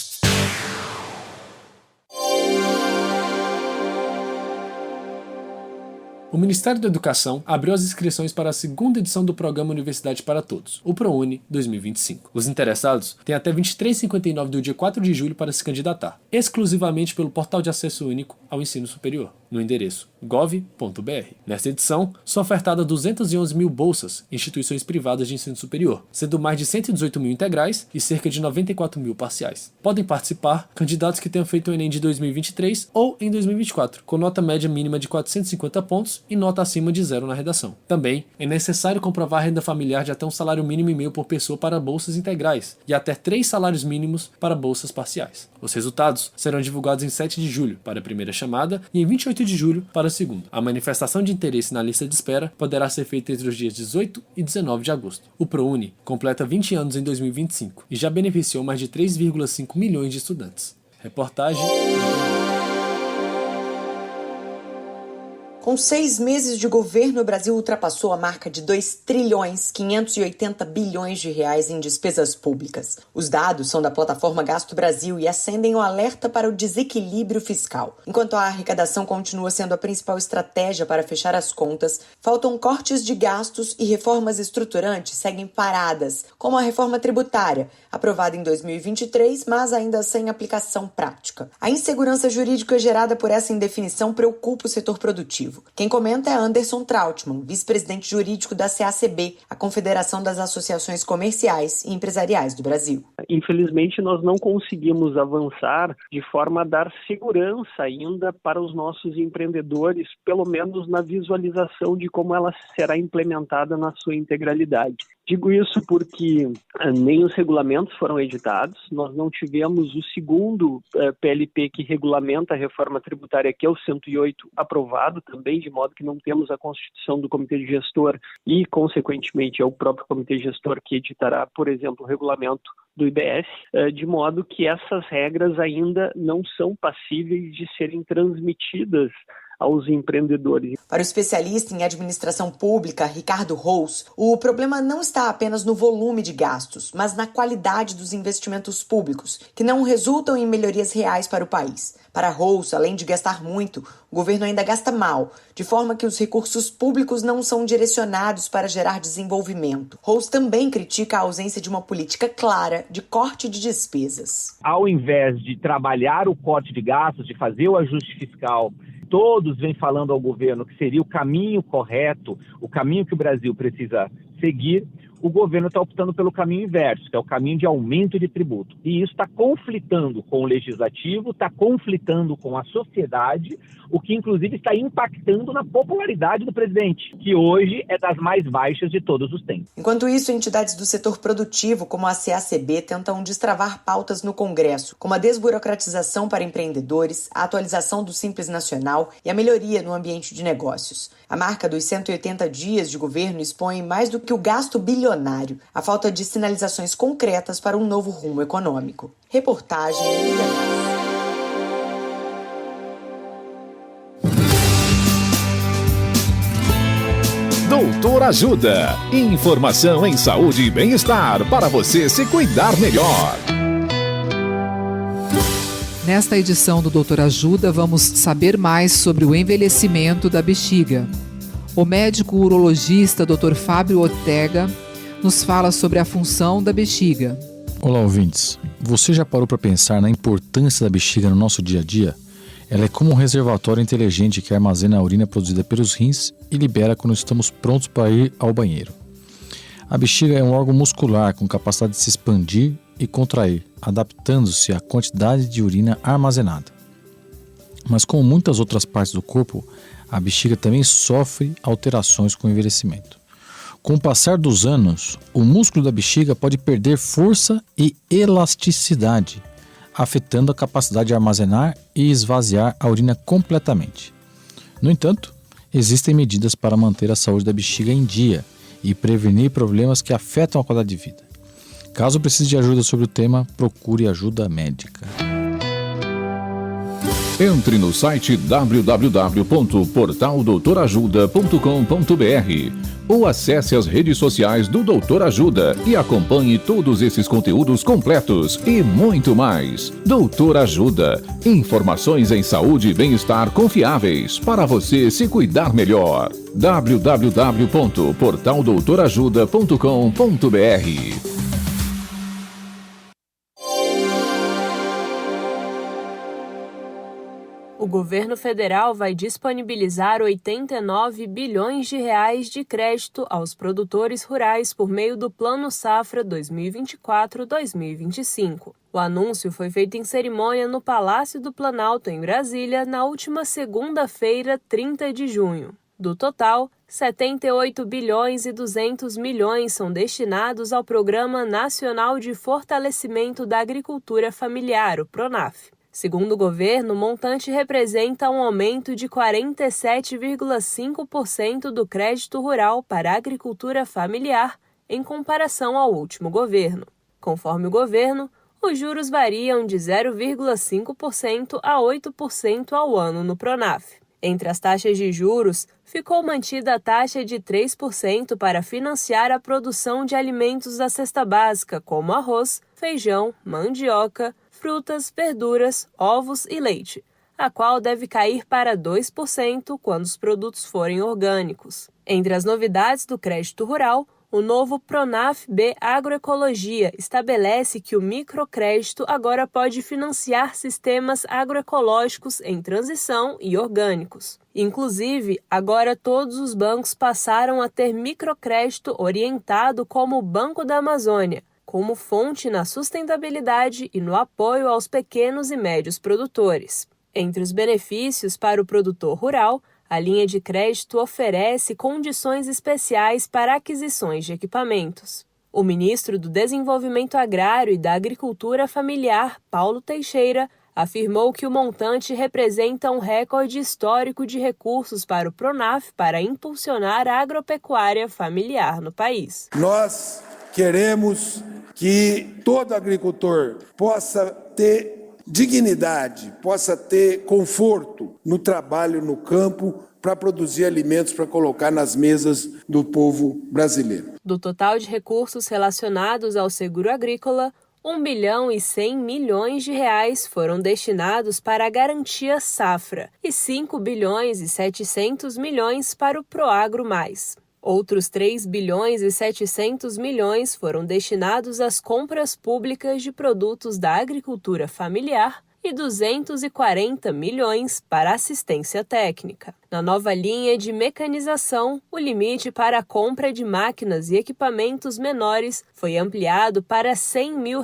O Ministério da Educação abriu as inscrições para a segunda edição do programa Universidade para Todos, o ProUni 2025. Os interessados têm até 23h59 do dia 4 de julho para se candidatar, exclusivamente pelo Portal de Acesso Único ao Ensino Superior, no endereço gov.br. Nesta edição, são ofertadas 211 mil bolsas em instituições privadas de ensino superior, sendo mais de 118 mil integrais e cerca de 94 mil parciais. Podem participar candidatos que tenham feito o Enem de 2023 ou em 2024, com nota média mínima de 450 pontos e nota acima de 0 na redação. Também é necessário comprovar a renda familiar de até um salário mínimo e meio por pessoa para bolsas integrais e até 3 salários mínimos para bolsas parciais. Os resultados serão divulgados em 7 de julho para a primeira chamada e em 28 de julho para a segunda. A manifestação de interesse na lista de espera poderá ser feita entre os dias 18 e 19 de agosto. O ProUni completa 20 anos em 2025 e já beneficiou mais de 3,5 milhões de estudantes. Reportagem... Com 6 meses de governo, o Brasil ultrapassou a marca de 2,580 bilhões de reais em despesas públicas. Os dados são da plataforma Gasto Brasil e acendem o alerta para o desequilíbrio fiscal. Enquanto a arrecadação continua sendo a principal estratégia para fechar as contas, faltam cortes de gastos e reformas estruturantes seguem paradas, como a reforma tributária, aprovada em 2023, mas ainda sem aplicação prática. A insegurança jurídica gerada por essa indefinição preocupa o setor produtivo. Quem comenta é Anderson Trautmann, vice-presidente jurídico da CACB, a Confederação das Associações Comerciais e Empresariais do Brasil. Infelizmente, nós não conseguimos avançar de forma a dar segurança ainda para os nossos empreendedores, pelo menos na visualização de como ela será implementada na sua integralidade. Digo isso porque nem os regulamentos foram editados, nós não tivemos o segundo PLP que regulamenta a reforma tributária, que é o 108, aprovado também, de modo que não temos a constituição do comitê de gestor e, consequentemente, é o próprio comitê gestor que editará, por exemplo, o regulamento do IBS, de modo que essas regras ainda não são passíveis de serem transmitidas aos empreendedores. Para o especialista em administração pública, Ricardo Rous, o problema não está apenas no volume de gastos, mas na qualidade dos investimentos públicos, que não resultam em melhorias reais para o país. Para Rous, além de gastar muito, o governo ainda gasta mal, de forma que os recursos públicos não são direcionados para gerar desenvolvimento. Rous também critica a ausência de uma política clara de corte de despesas. Ao invés de trabalhar o corte de gastos, de fazer o ajuste fiscal, todos vêm falando ao governo que seria o caminho correto, o caminho que o Brasil precisa seguir, o governo está optando pelo caminho inverso, que é o caminho de aumento de tributo. E isso está conflitando com o legislativo, está conflitando com a sociedade, o que inclusive está impactando na popularidade do presidente, que hoje é das mais baixas de todos os tempos. Enquanto isso, entidades do setor produtivo, como a CACB, tentam destravar pautas no Congresso, como a desburocratização para empreendedores, a atualização do Simples Nacional e a melhoria no ambiente de negócios. A marca dos 180 dias de governo expõe mais do que o gasto bilionário bilionário, a falta de sinalizações concretas para um novo rumo econômico. Reportagem Doutor Ajuda. Informação em saúde e bem-estar para você se cuidar melhor. Nesta edição do Doutor Ajuda, vamos saber mais sobre o envelhecimento da bexiga. O médico urologista Dr. Fábio Ortega nos fala sobre a função da bexiga. Olá, ouvintes. Você já parou para pensar na importância da bexiga no nosso dia a dia? Ela é como um reservatório inteligente que armazena a urina produzida pelos rins e libera quando estamos prontos para ir ao banheiro. A bexiga é um órgão muscular com capacidade de se expandir e contrair, adaptando-se à quantidade de urina armazenada. Mas como muitas outras partes do corpo, a bexiga também sofre alterações com o envelhecimento. Com o passar dos anos, o músculo da bexiga pode perder força e elasticidade, afetando a capacidade de armazenar e esvaziar a urina completamente. No entanto, existem medidas para manter a saúde da bexiga em dia e prevenir problemas que afetam a qualidade de vida. Caso precise de ajuda sobre o tema, procure ajuda médica. Entre no site www.portaldoutorajuda.com.br ou acesse as redes sociais do Doutor Ajuda e acompanhe todos esses conteúdos completos e muito mais. Doutor Ajuda. Informações em saúde e bem-estar confiáveis para você se cuidar melhor. www.portaldoutorajuda.com.br. O governo federal vai disponibilizar 89 bilhões de reais de crédito aos produtores rurais por meio do Plano Safra 2024-2025. O anúncio foi feito em cerimônia no Palácio do Planalto, em Brasília, na última segunda-feira, 30 de junho. Do total, 78 bilhões e 200 milhões são destinados ao Programa Nacional de Fortalecimento da Agricultura Familiar, o PRONAF. Segundo o governo, o montante representa um aumento de 47,5% do crédito rural para a agricultura familiar em comparação ao último governo. Conforme o governo, os juros variam de 0,5% a 8% ao ano no PRONAF. Entre as taxas de juros, ficou mantida a taxa de 3% para financiar a produção de alimentos da cesta básica, como arroz, feijão, mandioca, frutas, verduras, ovos e leite, a qual deve cair para 2% quando os produtos forem orgânicos. Entre as novidades do crédito rural, o novo PRONAF-B Agroecologia estabelece que o microcrédito agora pode financiar sistemas agroecológicos em transição e orgânicos. Inclusive, agora todos os bancos passaram a ter microcrédito orientado como o Banco da Amazônia, como fonte na sustentabilidade e no apoio aos pequenos e médios produtores. Entre os benefícios para o produtor rural, a linha de crédito oferece condições especiais para aquisições de equipamentos. O ministro do Desenvolvimento Agrário e da Agricultura Familiar, Paulo Teixeira, afirmou que o montante representa um recorde histórico de recursos para o PRONAF para impulsionar a agropecuária familiar no país. Nós queremos que todo agricultor possa ter dignidade, possa ter conforto no trabalho no campo para produzir alimentos para colocar nas mesas do povo brasileiro. Do total de recursos relacionados ao seguro agrícola, 1 bilhão e 100 milhões de reais foram destinados para a garantia safra e 5 bilhões e 700 milhões para o Proagro Mais. Outros 3 bilhões e 700 milhões foram destinados às compras públicas de produtos da agricultura familiar e 240 milhões para assistência técnica. Na nova linha de mecanização, o limite para a compra de máquinas e equipamentos menores foi ampliado para R$ 100 mil,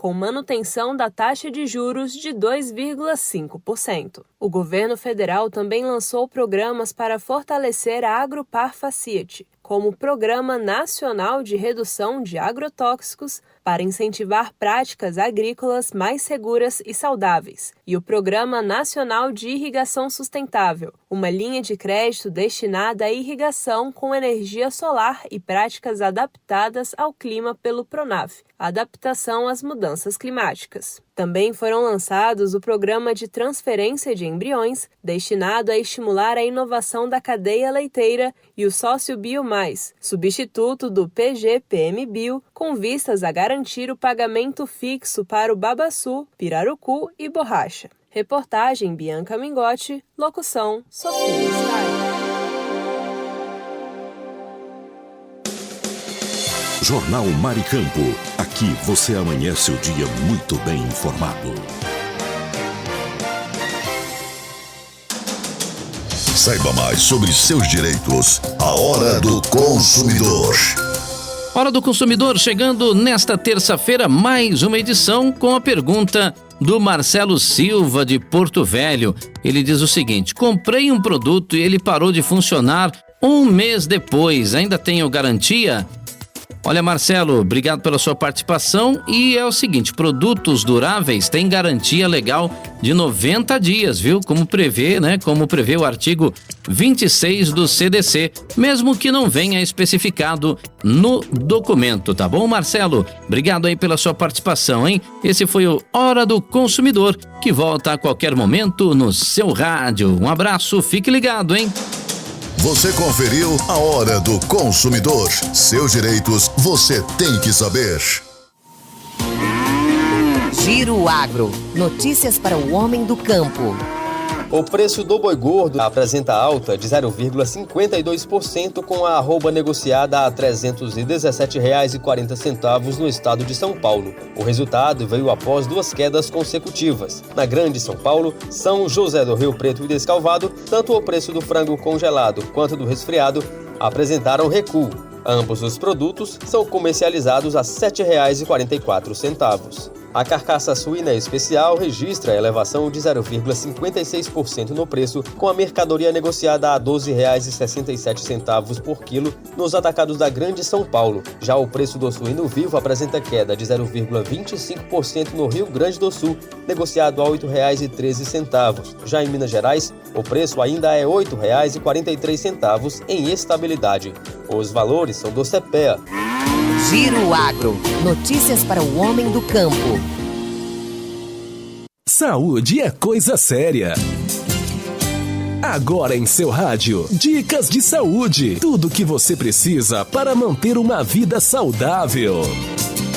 com manutenção da taxa de juros de 2,5%. O governo federal também lançou programas para fortalecer a Agropar Facility, como o Programa Nacional de Redução de Agrotóxicos, para incentivar práticas agrícolas mais seguras e saudáveis, e o Programa Nacional de Irrigação Sustentável, uma linha de crédito destinada à irrigação com energia solar e práticas adaptadas ao clima pelo PRONAF, adaptação às mudanças climáticas. Também foram lançados o Programa de Transferência de Embriões, destinado a estimular a inovação da cadeia leiteira, e o Sócio Bio Mais, substituto do PGPM-Bio, com vistas a garantir o pagamento fixo para o babaçu, pirarucu e borracha. Reportagem Bianca Mingotti, locução Sofia Stein. Jornal Maricampo. Aqui você amanhece o dia muito bem informado. Saiba mais sobre seus direitos. A Hora do Consumidor. Hora do Consumidor chegando nesta terça-feira, mais uma edição com a pergunta do Marcelo Silva de Porto Velho. Ele diz o seguinte: comprei um produto e ele parou de funcionar 1 mês depois. Ainda tenho garantia? Olha, Marcelo, obrigado pela sua participação. E é o seguinte, produtos duráveis têm garantia legal de 90 dias, viu? Como prevê o artigo 26 do CDC, mesmo que não venha especificado no documento, tá bom, Marcelo? Obrigado aí pela sua participação, hein? Esse foi o Hora do Consumidor, que volta a qualquer momento no seu rádio. Um abraço, fique ligado, hein? Você conferiu a Hora do Consumidor. Seus direitos você tem que saber. Giro Agro. Notícias para o homem do campo. O preço do boi gordo apresenta alta de 0,52% com a arroba negociada a R$ 317,40 no estado de São Paulo. O resultado veio após 2 quedas consecutivas. Na Grande São Paulo, São José do Rio Preto e Descalvado, tanto o preço do frango congelado quanto do resfriado apresentaram recuo. Ambos os produtos são comercializados a R$ 7,44. A carcaça suína especial registra elevação de 0,56% no preço, com a mercadoria negociada a R$ 12,67 por quilo nos atacados da Grande São Paulo. Já o preço do suíno vivo apresenta queda de 0,25% no Rio Grande do Sul, negociado a R$ 8,13. Já em Minas Gerais, o preço ainda é R$ 8,43 em estabilidade. Os valores são do CPEA. Giro Agro. Notícias para o homem do campo. Saúde é coisa séria. Agora em seu rádio, dicas de saúde. Tudo o que você precisa para manter uma vida saudável.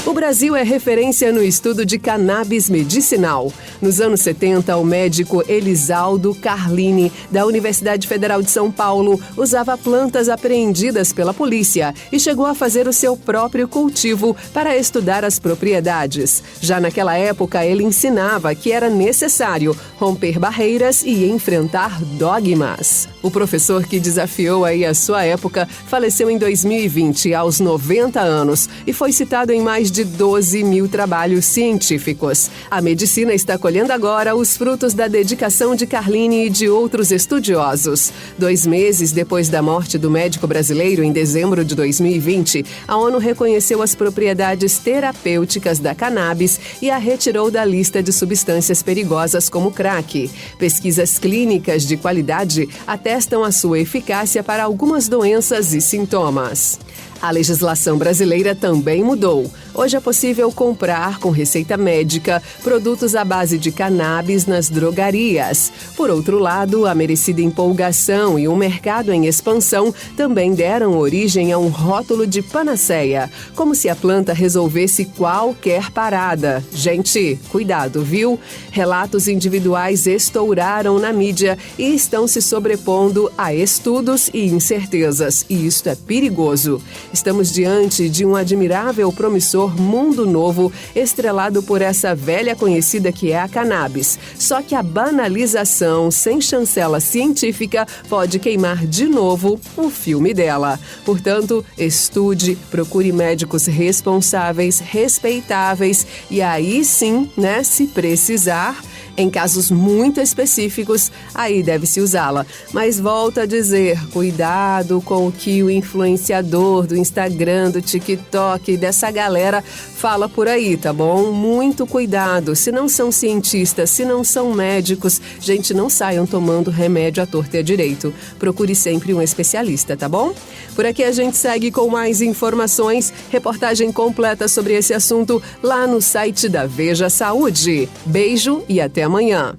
O Brasil é referência no estudo de cannabis medicinal. Nos anos 70, o médico Elisaldo Carlini, da Universidade Federal de São Paulo, usava plantas apreendidas pela polícia e chegou a fazer o seu próprio cultivo para estudar as propriedades. Já naquela época, ele ensinava que era necessário romper barreiras e enfrentar dogmas. O professor que desafiou aí a sua época faleceu em 2020, aos 90 anos, e foi citado em mais de 12 mil trabalhos científicos. A medicina está colhendo agora os frutos da dedicação de Carlini e de outros estudiosos. 2 meses depois da morte do médico brasileiro, em dezembro de 2020, a ONU reconheceu as propriedades terapêuticas da cannabis e a retirou da lista de substâncias perigosas como crack. Pesquisas clínicas de qualidade atestam a sua eficácia para algumas doenças e sintomas. A legislação brasileira também mudou. Hoje é possível comprar, com receita médica, produtos à base de cannabis nas drogarias. Por outro lado, a merecida empolgação e um mercado em expansão também deram origem a um rótulo de panaceia, como se a planta resolvesse qualquer parada. Gente, cuidado, viu? Relatos individuais estouraram na mídia e estão se sobrepondo a estudos e incertezas, e isto é perigoso. Estamos diante de um admirável, promissor mundo novo, estrelado por essa velha conhecida que é a cannabis. Só que a banalização sem chancela científica pode queimar de novo o filme dela. Portanto, estude, procure médicos responsáveis, respeitáveis e aí sim, se precisar, Em casos muito específicos, aí deve-se usá-la. Mas volto a dizer, cuidado com o que o influenciador do Instagram, do TikTok, dessa galera fala por aí, tá bom? Muito cuidado. Se não são cientistas, se não são médicos, gente, não saiam tomando remédio à torta e à direito. Procure sempre um especialista, tá bom? Por aqui a gente segue com mais informações, reportagem completa sobre esse assunto lá no site da Veja Saúde. Beijo e até amanhã.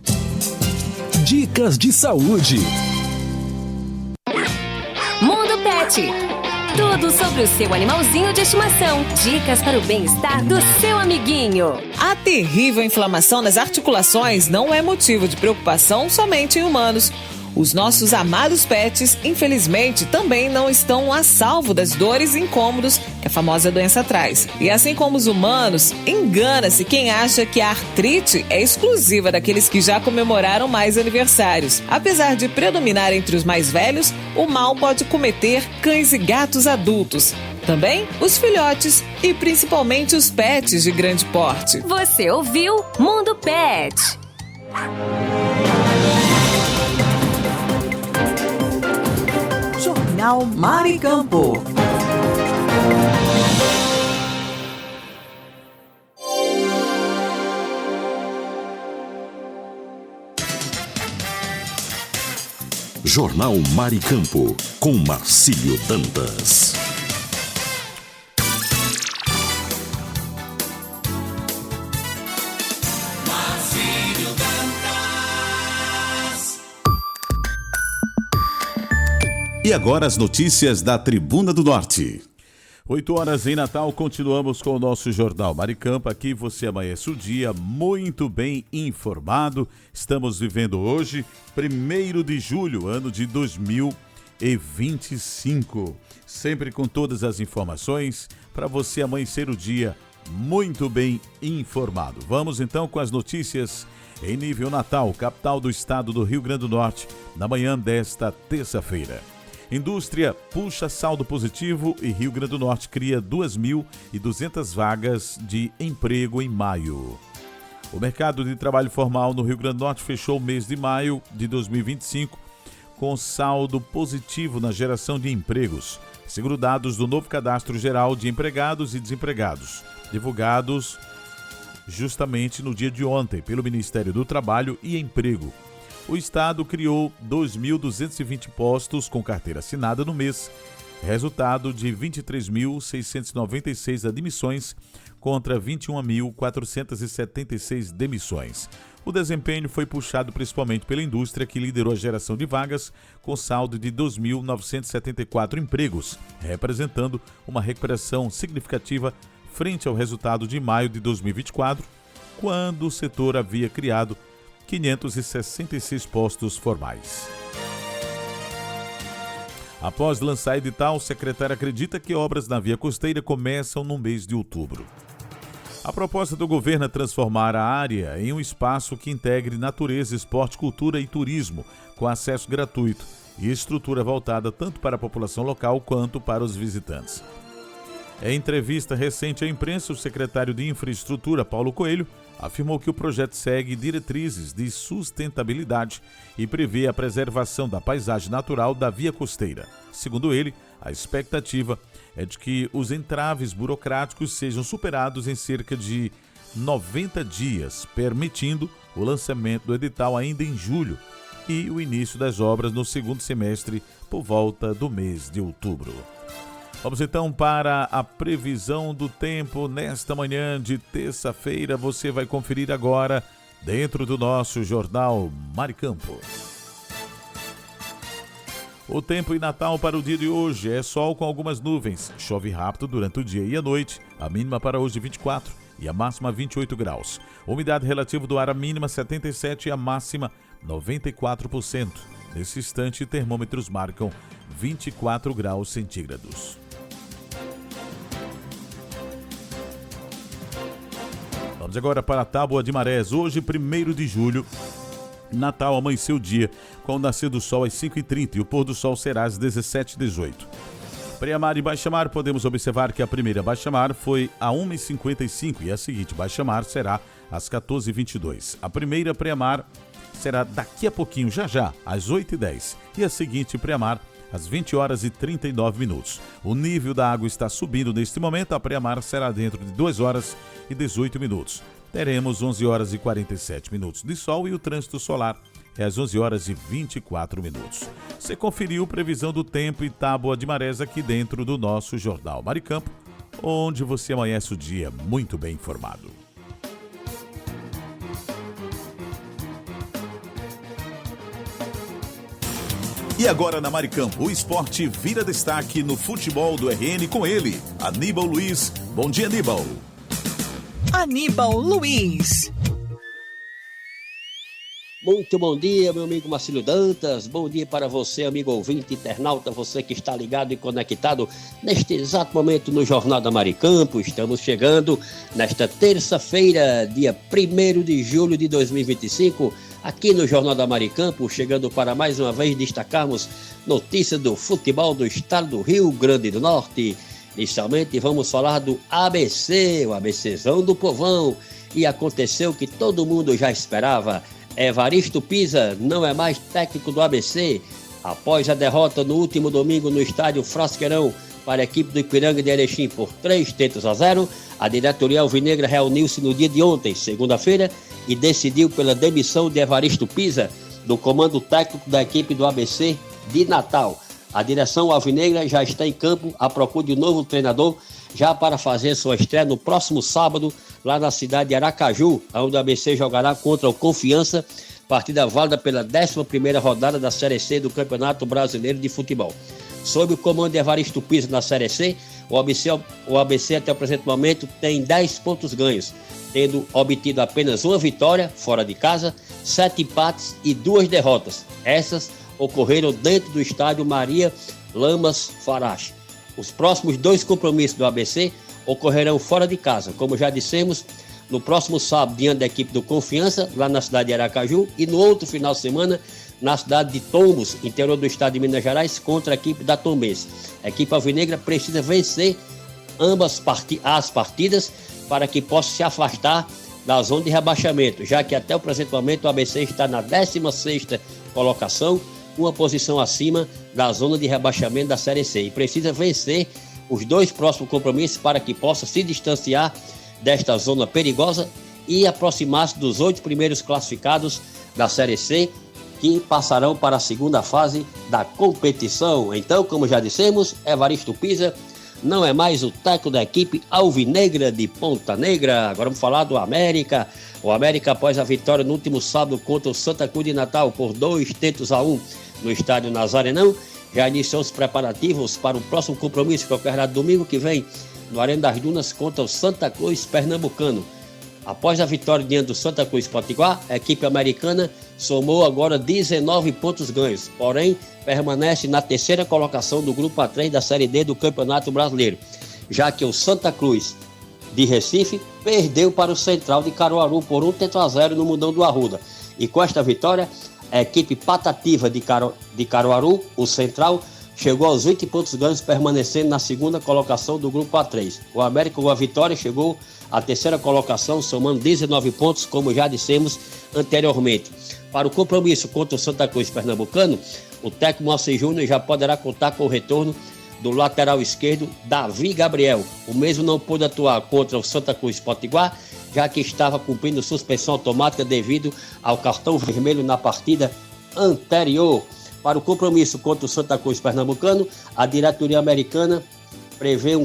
Dicas de saúde. Mundo Pet. Tudo sobre o seu animalzinho de estimação. Dicas para o bem-estar do seu amiguinho. A terrível inflamação nas articulações não é motivo de preocupação somente em humanos. Os nossos amados pets, infelizmente, também não estão a salvo das dores e incômodos que a famosa doença traz. E assim como os humanos, engana-se quem acha que a artrite é exclusiva daqueles que já comemoraram mais aniversários. Apesar de predominar entre os mais velhos, o mal pode cometer cães e gatos adultos. Também os filhotes e principalmente os pets de grande porte. Você ouviu Mundo Pet. Jornal Mar e Campo. Jornal Mar e Campo, com Marcílio Dantas. E agora as notícias da Tribuna do Norte. 8 horas em Natal, continuamos com o nosso Jornal Mar e Campo. Aqui você amanhece o dia muito bem informado. Estamos vivendo hoje, 1º de julho, ano de 2025. Sempre com todas as informações para você amanhecer o dia muito bem informado. Vamos então com as notícias em nível Natal, capital do estado do Rio Grande do Norte, na manhã desta terça-feira. Indústria puxa saldo positivo e Rio Grande do Norte cria 2.200 vagas de emprego em maio. O mercado de trabalho formal no Rio Grande do Norte fechou o mês de maio de 2025 com saldo positivo na geração de empregos, segundo dados do novo Cadastro Geral de Empregados e Desempregados, divulgados justamente no dia de ontem pelo Ministério do Trabalho e Emprego. O Estado criou 2.220 postos com carteira assinada no mês, resultado de 23.696 admissões contra 21.476 demissões. O desempenho foi puxado principalmente pela indústria, que liderou a geração de vagas, com saldo de 2.974 empregos, representando uma recuperação significativa frente ao resultado de maio de 2024, quando o setor havia criado 566 postos formais. Após lançar edital, o secretário acredita que obras na via costeira começam no mês de outubro. A proposta do governo é transformar a área em um espaço que integre natureza, esporte, cultura e turismo, com acesso gratuito e estrutura voltada tanto para a população local quanto para os visitantes. Em entrevista recente à imprensa, o secretário de Infraestrutura, Paulo Coelho, afirmou que o projeto segue diretrizes de sustentabilidade e prevê a preservação da paisagem natural da via costeira. Segundo ele, a expectativa é de que os entraves burocráticos sejam superados em cerca de 90 dias, permitindo o lançamento do edital ainda em julho e o início das obras no segundo semestre por volta do mês de outubro. Vamos então para a previsão do tempo nesta manhã de terça-feira. Você vai conferir agora dentro do nosso Jornal Mar e Campo. O tempo em Natal para o dia de hoje é sol com algumas nuvens. Chove rápido durante o dia e a noite. A mínima para hoje 24 e a máxima 28 graus. Umidade relativa do ar, a mínima 77 e a máxima 94%. Nesse instante, termômetros marcam 24 graus centígrados. Vamos agora para a Tábua de Marés. Hoje, 1º de julho, Natal amanheceu o dia com o nascer do sol às 5h30 e o pôr do sol será às 17h18. Pré-mar e baixa-mar, podemos observar que a primeira baixa-mar foi a 1h55 e a seguinte baixa-mar será às 14h22. A primeira pré-mar será daqui a pouquinho, já, às 8h10. E a seguinte pré-mar, às 20h39. O nível da água está subindo neste momento. A pré-mar será dentro de 2h18. Teremos 11h47 de sol e o trânsito solar é às 11h24. Você conferiu previsão do tempo e tábua de marés aqui dentro do nosso Jornal Maricampo, onde você amanhece o dia muito bem informado. E agora na Maricampo, o esporte vira destaque no futebol do RN com ele, Aníbal Luiz. Bom dia, Aníbal. Aníbal Luiz. Muito bom dia, meu amigo Marcílio Dantas. Bom dia para você, amigo ouvinte, internauta, você que está ligado e conectado neste exato momento no Jornal da Maricampo. Estamos chegando nesta terça-feira, dia 1º de julho de 2025, aqui no Jornal da Maricampo, chegando para mais uma vez destacarmos notícias do futebol do estado do Rio Grande do Norte. Inicialmente vamos falar do ABC, o ABCzão do povão. E aconteceu o que todo mundo já esperava. Evaristo Pisa não é mais técnico do ABC. Após a derrota no último domingo no estádio Frasqueirão para a equipe do Ipiranga de Erechim por 3-0, a diretoria alvinegra reuniu-se no dia de ontem, segunda-feira, e decidiu pela demissão de Evaristo Pisa do comando técnico da equipe do ABC de Natal. A direção alvinegra já está em campo à procura de um novo treinador, já para fazer sua estreia no próximo sábado, lá na cidade de Aracaju, onde o ABC jogará contra o Confiança, partida válida pela 11ª rodada da Série C do Campeonato Brasileiro de Futebol. Sob o comando de Evaristo Pisa na Série C, o ABC até o presente momento tem 10 pontos ganhos, tendo obtido apenas uma vitória fora de casa, 7 empates e 2 derrotas. Essas ocorreram dentro do estádio Maria Lamas Farache. Os próximos 2 compromissos do ABC ocorrerão fora de casa, como já dissemos, no próximo sábado diante da equipe do Confiança, lá na cidade de Aracaju, e no outro final de semana na cidade de Tombos, interior do estado de Minas Gerais, contra a equipe da Tombense. A equipe alvinegra precisa vencer ambas as partidas para que possa se afastar da zona de rebaixamento, já que até o presente momento o ABC está na 16ª colocação, uma posição acima da zona de rebaixamento da Série C, e precisa vencer os 2 próximos compromissos para que possa se distanciar desta zona perigosa e aproximar-se dos 8 primeiros classificados da Série C, que passarão para a segunda fase da competição. Então, como já dissemos, Evaristo Pisa não é mais o técnico da equipe alvinegra de Ponta Negra. Agora vamos falar do América. O América, após a vitória no último sábado contra o Santa Cruz de Natal por 2-1 no estádio Nazarenão, já iniciou os preparativos para o próximo compromisso que ocorrerá domingo que vem no Arena das Dunas contra o Santa Cruz Pernambucano. Após a vitória diante do Santa Cruz Potiguar, a equipe americana somou agora 19 pontos ganhos, porém permanece na 3ª colocação do grupo A3 da Série D do Campeonato Brasileiro, já que o Santa Cruz de Recife perdeu para o Central de Caruaru por 1-0 no Mundão do Arruda. E com esta vitória, a equipe patativa de Caruaru, o Central, chegou aos 20 pontos ganhos, permanecendo na 2ª colocação do grupo A3. O América, com a vitória, chegou à 3ª colocação, somando 19 pontos, como já dissemos anteriormente. Para o compromisso contra o Santa Cruz Pernambucano, o técnico Moacir Júnior já poderá contar com o retorno do lateral esquerdo Davi Gabriel. O mesmo não pôde atuar contra o Santa Cruz Potiguar, já que estava cumprindo suspensão automática devido ao cartão vermelho na partida anterior. Para o compromisso contra o Santa Cruz Pernambucano, a diretoria americana prevê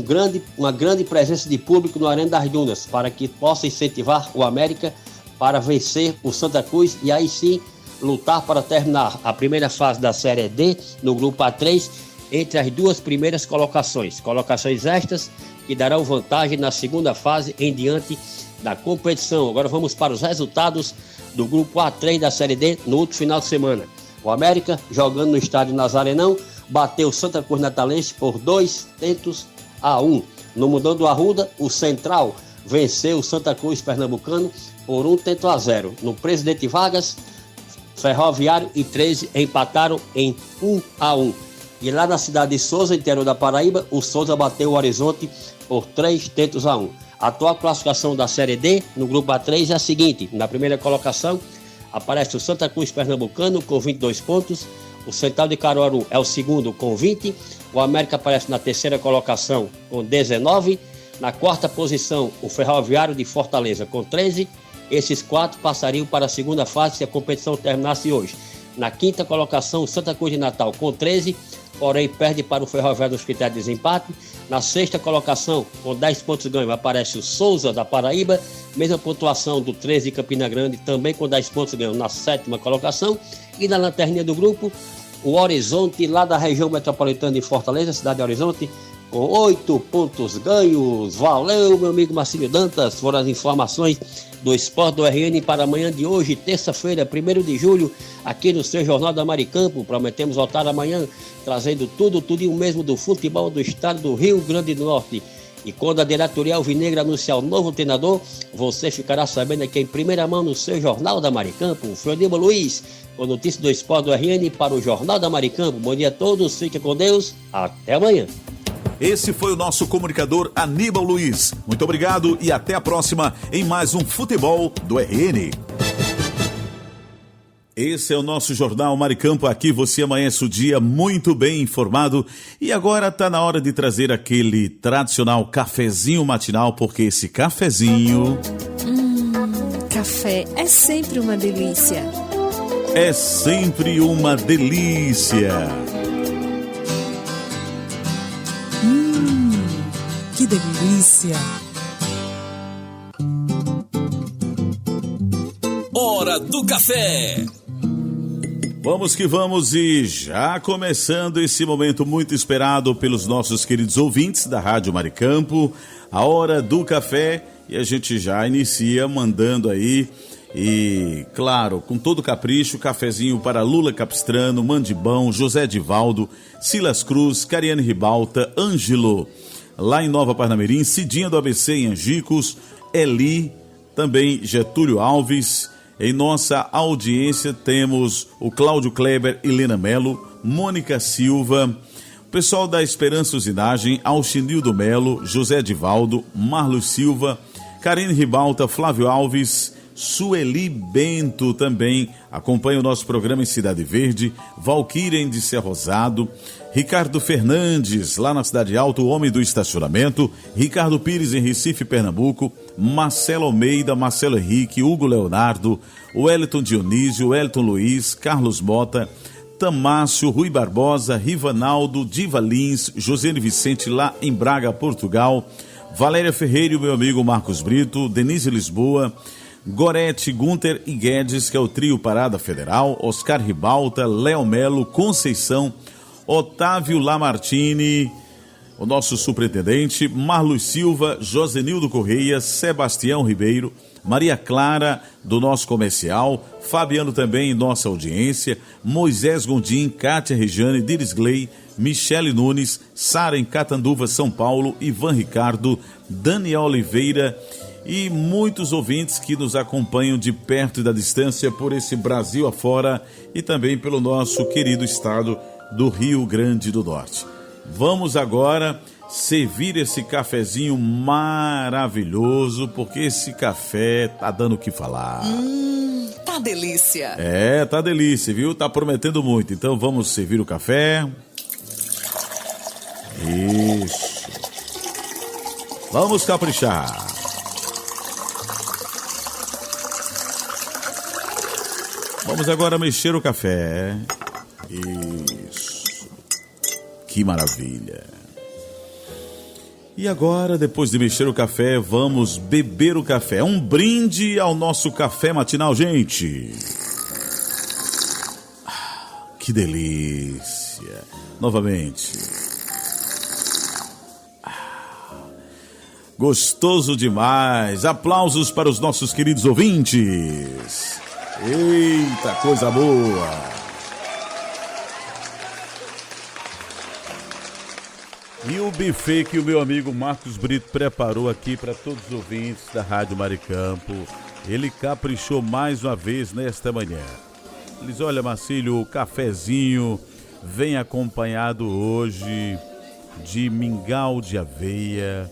uma grande presença de público no Arena das Dunas, para que possa incentivar o América para vencer o Santa Cruz e aí sim lutar para terminar a primeira fase da Série D no grupo A3 entre as 2 primeiras colocações estas que darão vantagem na segunda fase em diante da competição. Agora vamos para os resultados do grupo A3 da Série D no último final de semana. O América, jogando no estádio Nazarenão, bateu o Santa Cruz Natalense por 2-1. No Mundão do Arruda, o Central venceu o Santa Cruz Pernambucano por 1-0. No Presidente Vargas, Ferroviário e 13 empataram em 1-1. E lá na cidade de Souza, interior da Paraíba, o Souza bateu o Horizonte por 3-1. A atual classificação da Série D, no grupo A3, é a seguinte. Na primeira colocação, aparece o Santa Cruz Pernambucano com 22 pontos. O Central de Caruaru é o segundo com 20. O América aparece na terceira colocação com 19. Na quarta posição, o Ferroviário de Fortaleza com 13. Esses 4 passariam para a segunda fase se a competição terminasse hoje. Na quinta colocação, o Santa Cruz de Natal com 13, porém perde para o Ferroviário nos critérios de desempate. Na sexta colocação, com 10 pontos ganhos, aparece o Souza da Paraíba, mesma pontuação do 13 de Campina Grande, também com 10 pontos ganhos na sétima colocação. E na lanterninha do grupo, o Horizonte, lá da região metropolitana de Fortaleza, cidade de Horizonte, com 8 pontos ganhos. Valeu, meu amigo Marcílio Dantas, foram as informações do Esporte do RN para amanhã de hoje, terça-feira, 1º de julho, aqui no seu Jornal da Maricampo. Prometemos voltar amanhã, trazendo tudo e o mesmo do futebol do estado do Rio Grande do Norte. E quando a diretoria alvinegra anunciar o novo treinador, você ficará sabendo aqui em primeira mão no seu Jornal da Maricampo. Foi Aníbal Luiz, com notícias do Esporte do RN para o Jornal da Maricampo. Bom dia a todos, fiquem com Deus, até amanhã. Esse foi o nosso comunicador Aníbal Luiz. Muito obrigado e até a próxima em mais um Futebol do RN. Esse é o nosso Jornal Maricampo. Aqui você amanhece o dia muito bem informado. E agora está na hora de trazer aquele tradicional cafezinho matinal, porque esse cafezinho... Café é sempre uma delícia. É sempre uma delícia. Que delícia! Hora do café! Vamos que vamos, e já começando esse momento muito esperado pelos nossos queridos ouvintes da Rádio Maricampo, a Hora do Café, e a gente já inicia mandando aí, e claro, com todo capricho, cafezinho para Lula Capistrano, Mandibão, José Divaldo, Silas Cruz, Cariane Ribalta, Ângelo, lá em Nova Parnamirim, Cidinha do ABC em Angicos, Eli, também Getúlio Alves. Em nossa audiência temos o Cláudio Kleber, Helena Melo, Mônica Silva, o pessoal da Esperança Usinagem, Alchinildo Melo, José Divaldo, Marlos Silva, Karine Ribalta, Flávio Alves, Sueli Bento também acompanha o nosso programa em Cidade Verde, Valquíria de Ser Rosado, Ricardo Fernandes, lá na Cidade Alta, o homem do estacionamento, Ricardo Pires em Recife, Pernambuco, Marcelo Almeida, Marcelo Henrique, Hugo Leonardo, Wellington Dionísio, Wellington Luiz, Carlos Mota, Tamácio, Rui Barbosa, Rivanaldo, Diva Lins, Josiane Vicente lá em Braga, Portugal, Valéria Ferreira e o meu amigo Marcos Brito, Denise Lisboa, Gorete, Gunter e Guedes, que é o trio Parada Federal, Oscar Ribalta, Léo Melo, Conceição, Otávio Lamartine, o nosso superintendente, Marlos Silva, Josenildo Correia, Sebastião Ribeiro, Maria Clara, do nosso comercial, Fabiano também em nossa audiência, Moisés Gondim, Kátia Rejane, Diris Gley, Michele Nunes, Sara em Catanduva, São Paulo, Ivan Ricardo, Daniel Oliveira e muitos ouvintes que nos acompanham de perto e da distância por esse Brasil afora e também pelo nosso querido estado do Rio Grande do Norte. Vamos agora servir esse cafezinho maravilhoso, porque esse café tá dando o que falar. Tá delícia. É, tá delícia, viu? Tá prometendo muito. Então vamos servir o café. Isso. Vamos caprichar. Vamos agora mexer o café. Isso. Que maravilha. E agora, depois de mexer o café, vamos beber o café. Um brinde ao nosso café matinal, gente. Que delícia. Novamente. Gostoso demais. Aplausos para os nossos queridos ouvintes. Eita, coisa boa. E o buffet que o meu amigo Marcos Brito preparou aqui para todos os ouvintes da Rádio Maricampo, ele caprichou mais uma vez nesta manhã. Eles, olha, Marcílio, o cafezinho vem acompanhado hoje de mingau de aveia,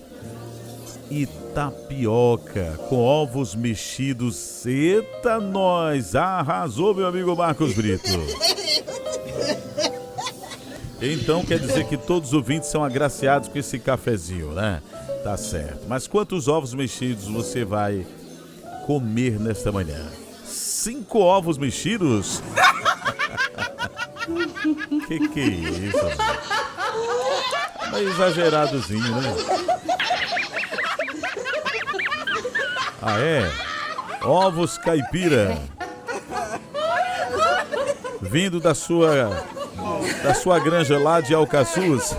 e tapioca com ovos mexidos. Eita, nós! Arrasou, meu amigo Marcos Brito. Então quer dizer que todos os ouvintes são agraciados com esse cafezinho, né? Tá certo. Mas quantos ovos mexidos você vai comer nesta manhã? 5 ovos mexidos? Que é isso? Meio exageradozinho, né? Ah, é? Ovos caipira. Vindo da sua granja lá de Alcaçuz.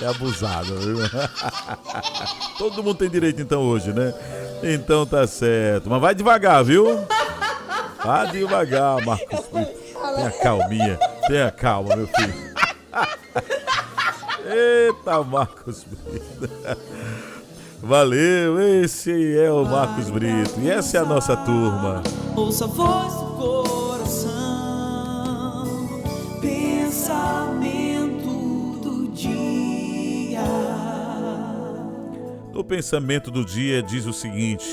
É abusado, viu? Todo mundo tem direito então hoje, né? Então tá certo. Mas vai devagar, viu? Vai devagar, Marcos. Tenha calminha. Tenha calma, meu filho. Eita, Marcos Brito. Valeu, esse é o Marcos Brito. E essa é a nossa turma. Ouça a voz do coração, pensamento do dia. No pensamento do dia diz o seguinte: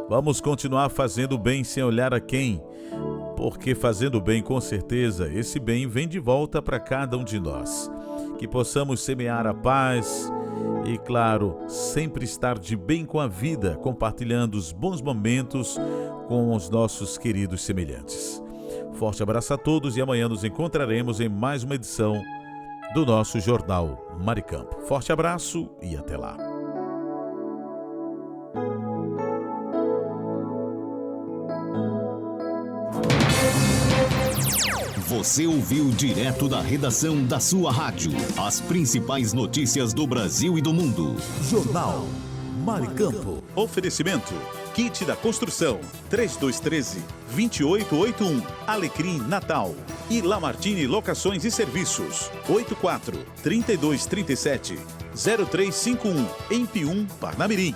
vamos continuar fazendo bem sem olhar a quem, porque fazendo bem com certeza, esse bem vem de volta para cada um de nós. Que possamos semear a paz e, claro, sempre estar de bem com a vida, compartilhando os bons momentos com os nossos queridos semelhantes. Forte abraço a todos e amanhã nos encontraremos em mais uma edição do nosso Jornal Maricampo. Forte abraço e até lá. Você ouviu direto da redação da sua rádio as principais notícias do Brasil e do mundo. Jornal Maricampo. Oferecimento: Kit da Construção 3213-2881, Alecrim Natal e Lamartine Locações e Serviços 84-3237-0351 em Pium, Parnamirim.